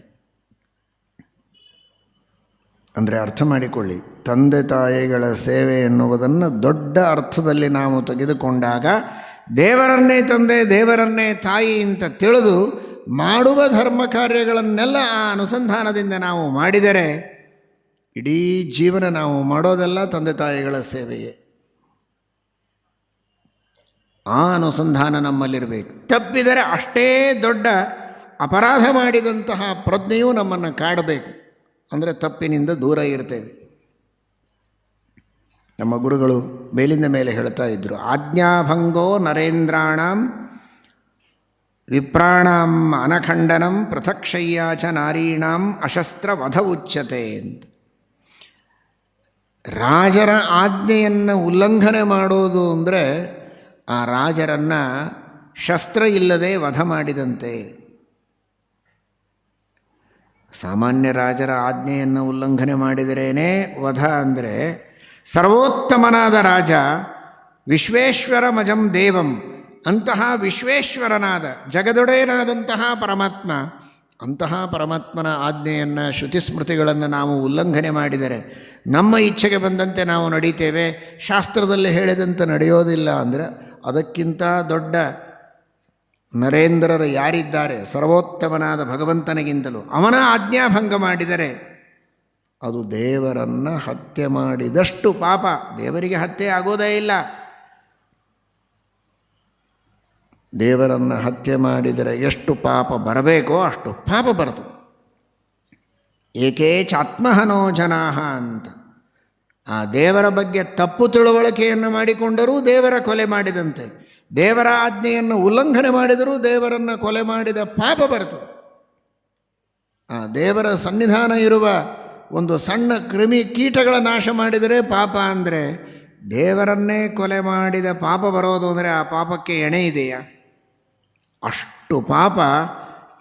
ಅಂದರೆ ಅರ್ಥ ಮಾಡಿಕೊಳ್ಳಿ, ತಂದೆ ತಾಯಿಗಳ ಸೇವೆ ಎನ್ನುವುದನ್ನು ದೊಡ್ಡ ಅರ್ಥದಲ್ಲಿ ನಾವು ತೆಗೆದುಕೊಂಡಾಗ ದೇವರನ್ನೇ ತಂದೆ ದೇವರನ್ನೇ ತಾಯಿ ಅಂತ ತಿಳಿದು ಮಾಡುವ ಧರ್ಮ ಕಾರ್ಯಗಳನ್ನೆಲ್ಲ ಆ ಅನುಸಂಧಾನದಿಂದ ನಾವು ಮಾಡಿದರೆ ಇಡೀ ಜೀವನ ನಾವು ಮಾಡೋದೆಲ್ಲ ತಂದೆ ತಾಯಿಗಳ ಸೇವೆಯೇ. ಆ ಅನುಸಂಧಾನ ನಮ್ಮಲ್ಲಿರಬೇಕು. ತಪ್ಪಿದರೆ ಅಷ್ಟೇ ದೊಡ್ಡ ಅಪರಾಧ ಮಾಡಿದಂತಹ ಪ್ರಜ್ಞೆಯೂ ನಮ್ಮನ್ನು ಕಾಡಬೇಕು. ಅಂದರೆ ತಪ್ಪಿನಿಂದ ದೂರ ಇರ್ತೇವೆ. ನಮ್ಮ ಗುರುಗಳು ಮೇಲಿಂದ ಮೇಲೆ ಹೇಳ್ತಾ ಇದ್ದರು, ಆಜ್ಞಾಭಂಗೋ ನರೇಂದ್ರಾಣಂ ವಿಪ್ರಾಣಾಂ ಅನಖಂಡನಂ ಪೃಥಕ್ಷಯ್ಯಾಚ ನಾರೀಣಾಂ ಅಶಸ್ತ್ರ ವಧ ಉಚ್ಯತೆ ಅಂತ. ರಾಜರ ಆಜ್ಞೆಯನ್ನು ಉಲ್ಲಂಘನೆ ಮಾಡೋದು ಅಂದರೆ ಆ ರಾಜರನ್ನು ಶಸ್ತ್ರ ಇಲ್ಲದೆ ವಧ ಮಾಡಿದಂತೆ. ಸಾಮಾನ್ಯ ರಾಜರ ಆಜ್ಞೆಯನ್ನು ಉಲ್ಲಂಘನೆ ಮಾಡಿದರೇನೇ ವಧ. ಅಂದರೆ ಸರ್ವೋತ್ತಮನಾದ ರಾಜ ವಿಶ್ವೇಶ್ವರ ಮಜಂ ದೇವಂ, ಅಂತಹ ವಿಶ್ವೇಶ್ವರನಾದ ಜಗದೊಡೆಯನಾದಂತಹ ಪರಮಾತ್ಮ, ಅಂತಹ ಪರಮಾತ್ಮನ ಆಜ್ಞೆಯನ್ನು ಶ್ರುತಿಸ್ಮೃತಿಗಳನ್ನು ನಾವು ಉಲ್ಲಂಘನೆ ಮಾಡಿದರೆ ನಮ್ಮ ಇಚ್ಛೆಗೆ ಬಂದಂತೆ ನಾವು ನಡೀತೇವೆ, ಶಾಸ್ತ್ರದಲ್ಲಿ ಹೇಳಿದಂತೆ ನಡೆಯೋದಿಲ್ಲ. ಅಂದರೆ ಅದಕ್ಕಿಂತ ದೊಡ್ಡ ನರೇಂದ್ರರು ಯಾರಿದ್ದಾರೆ ಸರ್ವೋತ್ತಮನಾದ ಭಗವಂತನಿಗಿಂತಲೂ. ಅವನ ಆಜ್ಞಾಭಂಗ ಮಾಡಿದರೆ ಅದು ದೇವರನ್ನು ಹತ್ಯೆ ಮಾಡಿದಷ್ಟು ಪಾಪ. ದೇವರಿಗೆ ಹತ್ಯೆ ಆಗೋದೇ ಇಲ್ಲ. ದೇವರನ್ನು ಹತ್ಯೆ ಮಾಡಿದರೆ ಎಷ್ಟು ಪಾಪ ಬರಬೇಕೋ ಅಷ್ಟು ಪಾಪ ಬರ್ತದೆ. ಏಕೇ ಚಾತ್ಮಹನೋ ಜನಾಹ ಅಂತ. ಆ ದೇವರ ಬಗ್ಗೆ ತಪ್ಪು ತಿಳುವಳಿಕೆಯನ್ನು ಮಾಡಿಕೊಂಡರೂ ದೇವರ ಕೊಲೆ ಮಾಡಿದಂತೆ, ದೇವರ ಆಜ್ಞೆಯನ್ನು ಉಲ್ಲಂಘನೆ ಮಾಡಿದರೂ ದೇವರನ್ನು ಕೊಲೆ ಮಾಡಿದ ಪಾಪ ಬರ್ತದೆ. ಆ ದೇವರ ಸನ್ನಿಧಾನ ಇರುವ ಒಂದು ಸಣ್ಣ ಕ್ರಿಮಿ ಕೀಟಗಳ ನಾಶ ಮಾಡಿದರೆ ಪಾಪ. ಅಂದರೆ ದೇವರನ್ನೇ ಕೊಲೆ ಮಾಡಿದ ಪಾಪ ಬರೋದು ಅಂದರೆ ಆ ಪಾಪಕ್ಕೆ ಎಣೆ ಇದೆಯಾ? ಅಷ್ಟು ಪಾಪ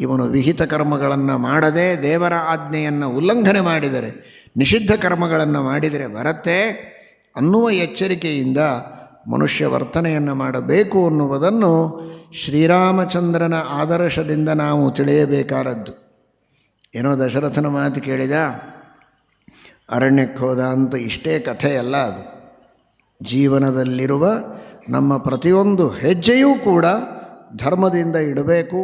ಇವನು ವಿಹಿತ ಕರ್ಮಗಳನ್ನು ಮಾಡದೆ ದೇವರ ಆಜ್ಞೆಯನ್ನು ಉಲ್ಲಂಘನೆ ಮಾಡಿದರೆ, ನಿಷಿದ್ಧ ಕರ್ಮಗಳನ್ನು ಮಾಡಿದರೆ ಬರುತ್ತೆ ಅನ್ನುವ ಎಚ್ಚರಿಕೆಯಿಂದ ಮನುಷ್ಯ ವರ್ತನೆಯನ್ನು ಮಾಡಬೇಕು ಅನ್ನುವುದನ್ನು ಶ್ರೀರಾಮಚಂದ್ರನ ಆದರ್ಶದಿಂದ ನಾವು ತಿಳಿಯಬೇಕಾದದ್ದು. ಏನೋ ದಶರಥನ ಮಾತು ಕೇಳಿದ, ಅರಣ್ಯಕ್ಕೆ ಹೋದ ಅಂತ ಇಷ್ಟೇ ಕಥೆಯಲ್ಲ ಅದು. ಜೀವನದಲ್ಲಿರುವ ನಮ್ಮ ಪ್ರತಿಯೊಂದು ಹೆಜ್ಜೆಯೂ ಕೂಡ ಧರ್ಮದಿಂದ ಇಡಬೇಕು,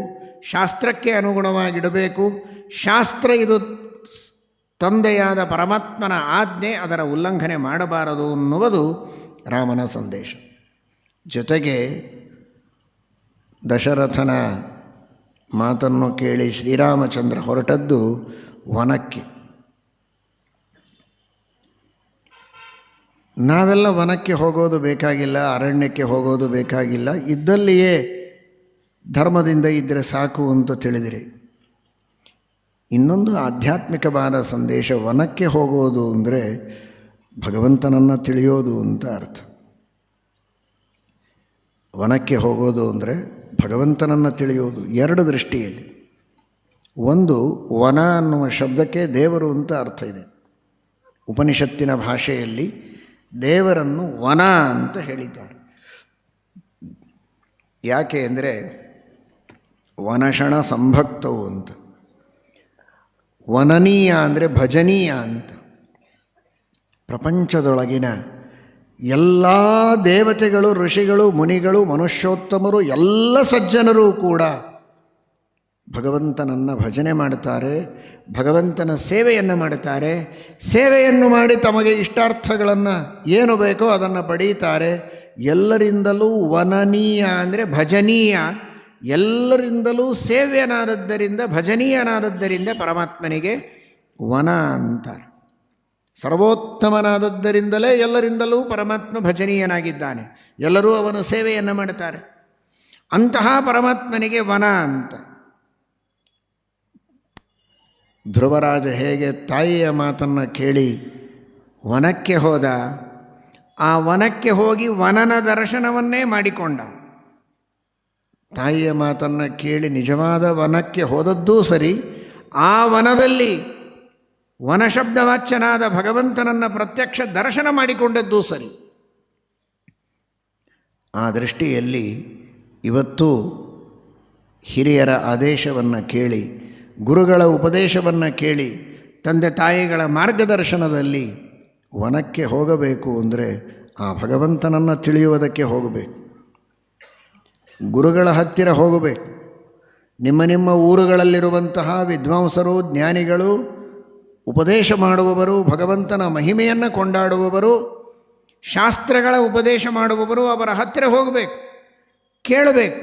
ಶಾಸ್ತ್ರಕ್ಕೆ ಅನುಗುಣವಾಗಿಡಬೇಕು. ಶಾಸ್ತ್ರ ಇದು ತಂದೆಯಾದ ಪರಮಾತ್ಮನ ಆಜ್ಞೆ, ಅದರ ಉಲ್ಲಂಘನೆ ಮಾಡಬಾರದು ಅನ್ನುವುದು ರಾಮನ ಸಂದೇಶ. ಜೊತೆಗೆ ದಶರಥನ ಮಾತನ್ನು ಕೇಳಿ ಶ್ರೀರಾಮಚಂದ್ರ ಹೊರಟದ್ದು ವನಕ್ಕೆ. ನಾವೆಲ್ಲ ವನಕ್ಕೆ ಹೋಗೋದು ಬೇಕಾಗಿಲ್ಲ, ಅರಣ್ಯಕ್ಕೆ ಹೋಗೋದು ಬೇಕಾಗಿಲ್ಲ, ಇದ್ದಲ್ಲಿಯೇ ಧರ್ಮದಿಂದ ಇದ್ದರೆ ಸಾಕು ಅಂತ ತಿಳಿದಿರಿ. ಇನ್ನೊಂದು ಆಧ್ಯಾತ್ಮಿಕವಾದ ಸಂದೇಶ, ವನಕ್ಕೆ ಹೋಗೋದು ಅಂದರೆ ಭಗವಂತನನ್ನು ತಿಳಿಯೋದು ಅಂತ ಅರ್ಥ. ವನಕ್ಕೆ ಹೋಗೋದು ಅಂದರೆ ಭಗವಂತನನ್ನು ತಿಳಿಯೋದು ಎರಡು ದೃಷ್ಟಿಯಲ್ಲಿ. ಒಂದು, ವನ ಅನ್ನುವ ಶಬ್ದಕ್ಕೆ ದೇವರು ಅಂತ ಅರ್ಥ ಇದೆ. ಉಪನಿಷತ್ತಿನ ಭಾಷೆಯಲ್ಲಿ ದೇವರನ್ನು ವನ ಅಂತ ಹೇಳಿದ್ದಾರೆ. ಯಾಕೆ ಅಂದರೆ ವನಷಣ ಸಂಭಕ್ತವು ಅಂತ. ವನನೀಯ ಅಂದರೆ ಭಜನೀಯ ಅಂತ. ಪ್ರಪಂಚದೊಳಗಿನ ಎಲ್ಲ ದೇವತೆಗಳು, ಋಷಿಗಳು, ಮುನಿಗಳು, ಮನುಷ್ಯೋತ್ತಮರು, ಎಲ್ಲ ಸಜ್ಜನರೂ ಕೂಡ ಭಗವಂತನನ್ನು ಭಜನೆ ಮಾಡುತ್ತಾರೆ, ಭಗವಂತನ ಸೇವೆಯನ್ನು ಮಾಡುತ್ತಾರೆ. ಸೇವೆಯನ್ನು ಮಾಡಿ ತಮಗೆ ಇಷ್ಟಾರ್ಥಗಳನ್ನು ಏನು ಬೇಕೋ ಅದನ್ನು ಪಡೀತಾರೆ. ಎಲ್ಲರಿಂದಲೂ ವನನೀಯ ಅಂದರೆ ಭಜನೀಯ, ಎಲ್ಲರಿಂದಲೂ ಸೇವ್ಯನಾದದ್ದರಿಂದ ಭಜನೀಯನಾದದ್ದರಿಂದ ಪರಮಾತ್ಮನಿಗೆ ವನ ಅಂತಾರೆ. ಸರ್ವೋತ್ತಮನಾದದ್ದರಿಂದಲೇ ಎಲ್ಲರಿಂದಲೂ ಪರಮಾತ್ಮ ಭಜನೀಯನಾಗಿದ್ದಾನೆ. ಎಲ್ಲರೂ ಅವನ ಸೇವೆಯನ್ನು ಮಾಡ್ತಾರೆ. ಅಂತಹ ಪರಮಾತ್ಮನಿಗೆ ವನ ಅಂತ. ಧ್ರುವರಾಜ ಹೇಗೆ ತಾಯಿಯ ಮಾತನ್ನು ಕೇಳಿ ವನಕ್ಕೆ ಹೋದ, ಆ ವನಕ್ಕೆ ಹೋಗಿ ವನನ ದರ್ಶನವನ್ನೇ ಮಾಡಿಕೊಂಡ. ತಾಯಿಯ ಮಾತನ್ನು ಕೇಳಿ ನಿಜವಾದ ವನಕ್ಕೆ ಹೋದದ್ದೂ ಸರಿ, ಆ ವನದಲ್ಲಿ ವನಶಬ್ದವಾಚ್ಯನಾದ ಭಗವಂತನನ್ನು ಪ್ರತ್ಯಕ್ಷ ದರ್ಶನ ಮಾಡಿಕೊಂಡದ್ದೂ ಸರಿ. ಆ ದೃಷ್ಟಿಯಲ್ಲಿ ಇವತ್ತು ಹಿರಿಯರ ಆದೇಶವನ್ನು ಕೇಳಿ, ಗುರುಗಳ ಉಪದೇಶವನ್ನು ಕೇಳಿ, ತಂದೆ ತಾಯಿಗಳ ಮಾರ್ಗದರ್ಶನದಲ್ಲಿ ವನಕ್ಕೆ ಹೋಗಬೇಕು ಅಂದರೆ ಆ ಭಗವಂತನನ್ನು ತಿಳಿಯುವುದಕ್ಕೆ ಹೋಗಬೇಕು. ಗುರುಗಳ ಹತ್ತಿರ ಹೋಗಬೇಕು. ನಿಮ್ಮ ನಿಮ್ಮ ಊರುಗಳಲ್ಲಿರುವಂತಹ ವಿದ್ವಾಂಸರು, ಜ್ಞಾನಿಗಳು, ಉಪದೇಶ ಮಾಡುವವರು, ಭಗವಂತನ ಮಹಿಮೆಯನ್ನು ಕೊಂಡಾಡುವವರು, ಶಾಸ್ತ್ರಗಳ ಉಪದೇಶ ಮಾಡುವವರು, ಅವರ ಹತ್ತಿರ ಹೋಗಬೇಕು, ಕೇಳಬೇಕು.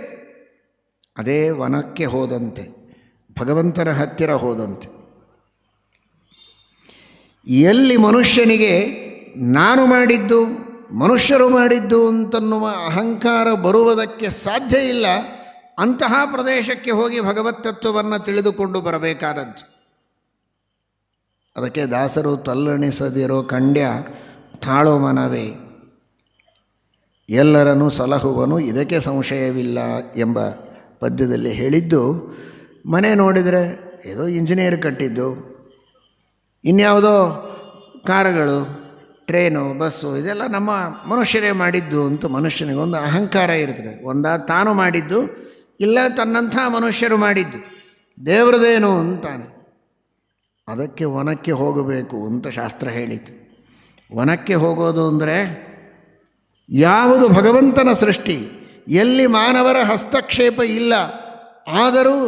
ಅದೇ ವನಕ್ಕೆ ಹೋದಂತೆ, ಭಗವಂತನ ಹತ್ತಿರ ಹೋದಂತೆ. ಎಲ್ಲಿ ಮನುಷ್ಯನಿಗೆ ನಾನು ಮಾಡಿದ್ದು, ಮನುಷ್ಯರು ಮಾಡಿದ್ದು ಅಂತನ್ನುವ ಅಹಂಕಾರ ಬರುವುದಕ್ಕೆ ಸಾಧ್ಯ ಇಲ್ಲ, ಅಂತಹ ಪ್ರದೇಶಕ್ಕೆ ಹೋಗಿ ಭಗವತ್ತತ್ವವನ್ನು ತಿಳಿದುಕೊಂಡು ಬರಬೇಕಾದದ್ದು. ಅದಕ್ಕೆ ದಾಸರು ತಲ್ಲಣಿಸದಿರೋ ಕಂಡ್ಯ ತಾಳೋ ಮನವೇ, ಎಲ್ಲರನ್ನೂ ಸಲಹುವನು ಇದಕ್ಕೆ ಸಂಶಯವಿಲ್ಲ ಎಂಬ ಪದ್ಯದಲ್ಲಿ ಹೇಳಿದ್ದು. ಮನೆ ನೋಡಿದರೆ ಏದೋ ಇಂಜಿನಿಯರ್ ಕಟ್ಟಿದ್ದು, ಇನ್ಯಾವುದೋ ಕಾರುಗಳು, ಟ್ರೇನು, ಬಸ್ಸು ಇದೆಲ್ಲ ನಮ್ಮ ಮನುಷ್ಯರೇ ಮಾಡಿದ್ದು ಅಂತ ಮನುಷ್ಯನಿಗೊಂದು ಅಹಂಕಾರ ಇರ್ತದೆ. ತಾನು ಮಾಡಿದ್ದು, ಇಲ್ಲ ತನ್ನಂಥ ಮನುಷ್ಯರು ಮಾಡಿದ್ದು, ದೇವರದೇನು ಅಂತಾನೆ. ಅದಕ್ಕೆ ವನಕ್ಕೆ ಹೋಗಬೇಕು ಅಂತ ಶಾಸ್ತ್ರ ಹೇಳಿತು. ವನಕ್ಕೆ ಹೋಗೋದು ಅಂದರೆ ಯಾವುದು ಭಗವಂತನ ಸೃಷ್ಟಿ, ಎಲ್ಲಿ ಮಾನವರ ಹಸ್ತಕ್ಷೇಪ ಇಲ್ಲ, ಆದರೂ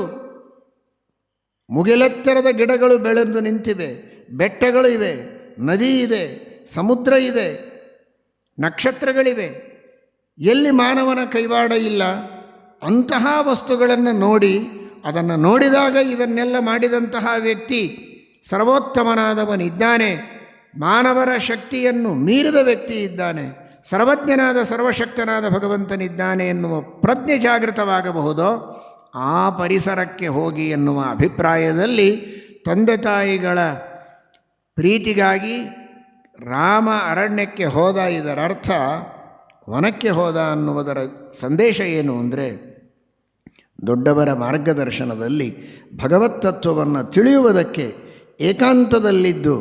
ಮುಗಿಲೆತ್ತರದ ಗಿಡಗಳು ಬೆಳೆದು ನಿಂತಿವೆ, ಬೆಟ್ಟಗಳು ಇವೆ, ನದಿ ಇದೆ, ಸಮುದ್ರ ಇದೆ, ನಕ್ಷತ್ರಗಳಿವೆ, ಎಲ್ಲಿ ಮಾನವನ ಕೈವಾಡ ಇಲ್ಲ, ಅಂತಹ ವಸ್ತುಗಳನ್ನು ನೋಡಿ, ಅದನ್ನು ನೋಡಿದಾಗ ಇದನ್ನೆಲ್ಲ ಮಾಡಿದಂತಹ ವ್ಯಕ್ತಿ ಸರ್ವೋತ್ತಮನಾದವನಿದ್ದಾನೆ, ಮಾನವರ ಶಕ್ತಿಯನ್ನು ಮೀರಿದ ವ್ಯಕ್ತಿ ಇದ್ದಾನೆ, ಸರ್ವಜ್ಞನಾದ ಸರ್ವಶಕ್ತನಾದ ಭಗವಂತನಿದ್ದಾನೆ ಎನ್ನುವ ಪ್ರಜ್ಞೆ ಜಾಗೃತವಾಗಬಹುದೋ ಆ ಪರಿಸರಕ್ಕೆ ಹೋಗಿ ಎನ್ನುವ ಅಭಿಪ್ರಾಯದಲ್ಲಿ ತಂದೆ ತಾಯಿಗಳ ಪ್ರೀತಿಗಾಗಿ ರಾಮ ಅರಣ್ಯಕ್ಕೆ ಹೋದ. ಇದರರ್ಥ ವನಕ್ಕೆ ಹೋದ ಅನ್ನುವುದರ ಸಂದೇಶ ಏನು ಅಂದರೆ, ದೊಡ್ಡವರ ಮಾರ್ಗದರ್ಶನದಲ್ಲಿ ಭಗವತ್ತತ್ವವನ್ನು ತಿಳಿಯುವುದಕ್ಕೆ ಏಕಾಂತದಲ್ಲಿದ್ದು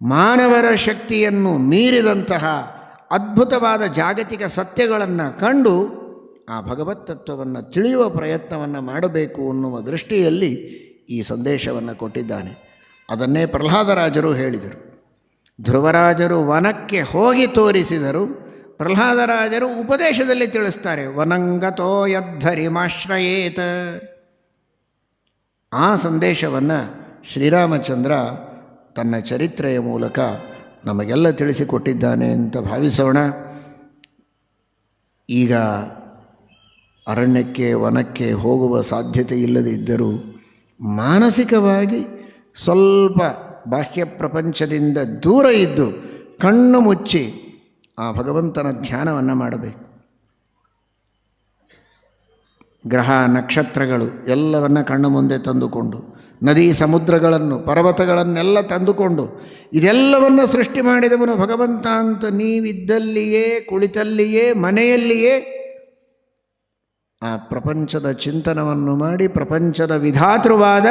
ಮಾನವರ ಶಕ್ತಿಯನ್ನು ಮೀರಿದಂತಹ ಅದ್ಭುತವಾದ ಜಾಗತಿಕ ಸತ್ಯಗಳನ್ನು ಕಂಡು ಆ ಭಗವತ್ತತ್ವವನ್ನು ತಿಳಿಯುವ ಪ್ರಯತ್ನವನ್ನು ಮಾಡಬೇಕು ಅನ್ನುವ ದೃಷ್ಟಿಯಲ್ಲಿ ಈ ಸಂದೇಶವನ್ನು ಕೊಟ್ಟಿದ್ದಾನೆ. ಅದನ್ನೇ ಪ್ರಹ್ಲಾದರಾಜರು ಹೇಳಿದರು. ಧ್ರುವರಾಜರು ವನಕ್ಕೆ ಹೋಗಿ ತೋರಿಸಿದರು, ಪ್ರಹ್ಲಾದರಾಜರು ಉಪದೇಶದಲ್ಲಿ ತಿಳಿಸ್ತಾರೆ. ವನಂಗತೋ ಯದ್ಧರಿಮಾಶ್ರಯೇತ. ಆ ಸಂದೇಶವನ್ನು ಶ್ರೀರಾಮಚಂದ್ರ ತನ್ನ ಚರಿತ್ರೆಯ ಮೂಲಕ ನಮಗೆಲ್ಲ ತಿಳಿಸಿಕೊಟ್ಟಿದ್ದಾನೆ ಅಂತ ಭಾವಿಸೋಣ. ಈಗ ಅರಣ್ಯಕ್ಕೆ, ವನಕ್ಕೆ ಹೋಗುವ ಸಾಧ್ಯತೆ ಇಲ್ಲದಿದ್ದರೂ ಮಾನಸಿಕವಾಗಿ ಸ್ವಲ್ಪ ಬಾಹ್ಯ ಪ್ರಪಂಚದಿಂದ ದೂರ ಇದ್ದು ಕಣ್ಣು ಮುಚ್ಚಿ ಆ ಭಗವಂತನ ಧ್ಯಾನವನ್ನು ಮಾಡಬೇಕು. ಗ್ರಹ ನಕ್ಷತ್ರಗಳು ಎಲ್ಲವನ್ನು ಕಣ್ಣು ಮುಂದೆ ತಂದುಕೊಂಡು, ನದಿ ಸಮುದ್ರಗಳನ್ನು, ಪರ್ವತಗಳನ್ನೆಲ್ಲ ತಂದುಕೊಂಡು, ಇದೆಲ್ಲವನ್ನು ಸೃಷ್ಟಿ ಮಾಡಿದವನು ಭಗವಂತ ಅಂತ ನೀವಿದ್ದಲ್ಲಿಯೇ, ಕುಳಿತಲ್ಲಿಯೇ, ಮನೆಯಲ್ಲಿಯೇ ಆ ಪ್ರಪಂಚದ ಚಿಂತನವನ್ನು ಮಾಡಿ ಪ್ರಪಂಚದ ವಿಧಾತೃವಾದ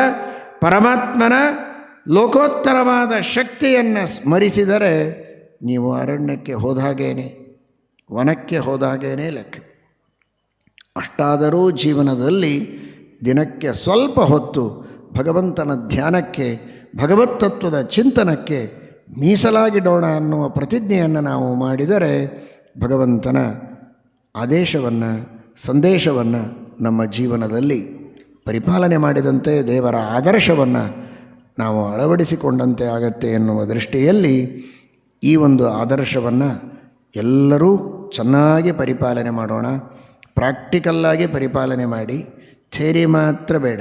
ಪರಮಾತ್ಮನ ಲೋಕೋತ್ತರವಾದ ಶಕ್ತಿಯನ್ನು ಸ್ಮರಿಸಿದರೆ ನೀವು ಅರಣ್ಯಕ್ಕೆ ಹೋದಾಗೇನೆ, ವನಕ್ಕೆ ಹೋದಾಗೇನೆ ಲೆಕ್ಕ. ಅಷ್ಟಾದರೂ ಜೀವನದಲ್ಲಿ ದಿನಕ್ಕೆ ಸ್ವಲ್ಪ ಹೊತ್ತು ಭಗವಂತನ ಧ್ಯಾನಕ್ಕೆ, ಭಗವತ್ತತ್ವದ ಚಿಂತನಕ್ಕೆ ಮೀಸಲಾಗಿಡೋಣ ಅನ್ನುವ ಪ್ರತಿಜ್ಞೆಯನ್ನು ನಾವು ಮಾಡಿದರೆ ಭಗವಂತನ ಆದೇಶವನ್ನು, ಸಂದೇಶವನ್ನು ನಮ್ಮ ಜೀವನದಲ್ಲಿ ಪರಿಪಾಲನೆ ಮಾಡಿದಂತೆ, ದೇವರ ಆದರ್ಶವನ್ನು ನಾವು ಅಳವಡಿಸಿಕೊಂಡಂತೆ ಆಗತ್ತೆ ಎನ್ನುವ ದೃಷ್ಟಿಯಲ್ಲಿ ಈ ಒಂದು ಆದರ್ಶವನ್ನು ಎಲ್ಲರೂ ಚೆನ್ನಾಗಿ ಪರಿಪಾಲನೆ ಮಾಡೋಣ. ಪ್ರಾಕ್ಟಿಕಲ್ಲಾಗಿ ಪರಿಪಾಲನೆ ಮಾಡಿ, ಥಿಯರಿ ಮಾತ್ರ ಬೇಡ.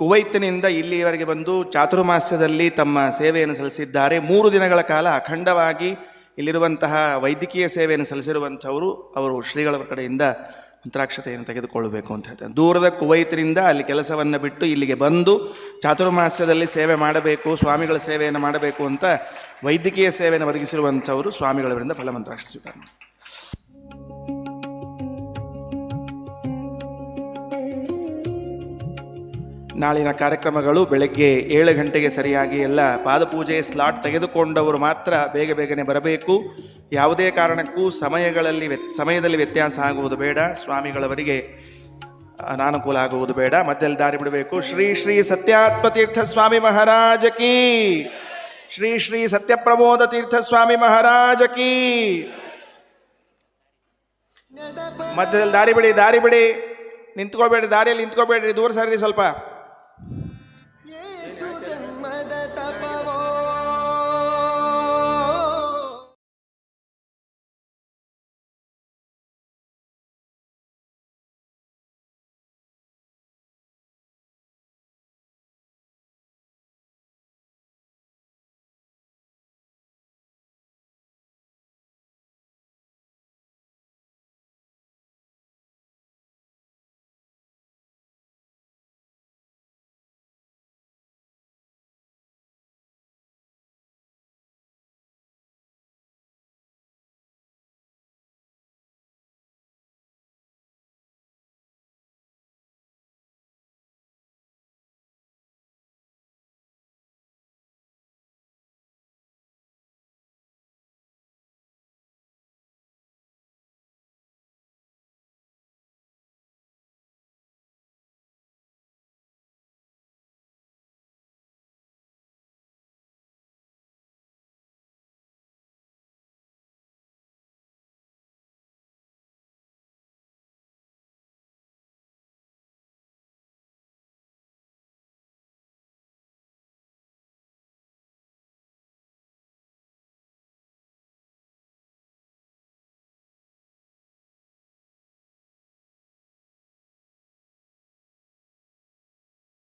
ಕುವೈತಿನಿಂದ ಇಲ್ಲಿಯವರೆಗೆ ಬಂದು ಚಾತುರ್ಮಾಸ್ಯದಲ್ಲಿ ತಮ್ಮ ಸೇವೆಯನ್ನು ಸಲ್ಲಿಸಿದ್ದಾರೆ. 3 ದಿನಗಳ ಕಾಲ ಅಖಂಡವಾಗಿ ಇಲ್ಲಿರುವಂತಹ ವೈದ್ಯಕೀಯ ಸೇವೆಯನ್ನು ಸಲ್ಲಿಸಿರುವಂಥವರು. ಅವರು ಶ್ರೀಗಳ ಕಡೆಯಿಂದ ಮಂತ್ರಾಕ್ಷತೆಯನ್ನು ತೆಗೆದುಕೊಳ್ಳಬೇಕು ಅಂತ ಹೇಳ್ತಾರೆ. ದೂರದ ಕುವೈತಿನಿಂದ ಅಲ್ಲಿ ಕೆಲಸವನ್ನು ಬಿಟ್ಟು ಇಲ್ಲಿಗೆ ಬಂದು ಚಾತುರ್ಮಾಸ್ಯದಲ್ಲಿ ಸೇವೆ ಮಾಡಬೇಕು, ಸ್ವಾಮಿಗಳ ಸೇವೆಯನ್ನು ಮಾಡಬೇಕು ಅಂತ ವೈದ್ಯಕೀಯ ಸೇವೆಯನ್ನು ಒದಗಿಸಿರುವಂಥವರು ಸ್ವಾಮಿಗಳವರಿಂದ ಫಲಮಂತ್ರಾಕ್ಷ ಸ್ವೀಕಾರ. ನಾಳಿನ ಕಾರ್ಯಕ್ರಮಗಳು ಬೆಳಗ್ಗೆ 7 ಗಂಟೆಗೆ ಸರಿಯಾಗಿ ಎಲ್ಲ ಪಾದಪೂಜೆ ಸ್ಲಾಟ್ ತೆಗೆದುಕೊಂಡವರು ಮಾತ್ರ ಬೇಗನೆ ಬರಬೇಕು. ಯಾವುದೇ ಕಾರಣಕ್ಕೂ ಸಮಯದಲ್ಲಿ ವ್ಯತ್ಯಾಸ ಆಗುವುದು ಬೇಡ. ಸ್ವಾಮಿಗಳವರಿಗೆ ಅನಾನುಕೂಲ ಆಗುವುದು ಬೇಡ. ಮಧ್ಯದಲ್ಲಿ ದಾರಿ ಬಿಡಬೇಕು. ಶ್ರೀ ಶ್ರೀ ಸತ್ಯಾತ್ಮತೀರ್ಥ ಸ್ವಾಮಿ ಮಹಾರಾಜ ಕೀ, ಶ್ರೀ ಶ್ರೀ ಸತ್ಯಪ್ರಮೋದ ತೀರ್ಥ ಸ್ವಾಮಿ ಮಹಾರಾಜ ಕೀ. ಮಧ್ಯದಲ್ಲಿ ದಾರಿ ಬಿಡಿ. ನಿಂತ್ಕೋಬೇಡಿ, ದಾರಿಯಲ್ಲಿ ನಿಂತ್ಕೋಬೇಡ್ರಿ, ದೂರ ಸರಿ ಸ್ವಲ್ಪ.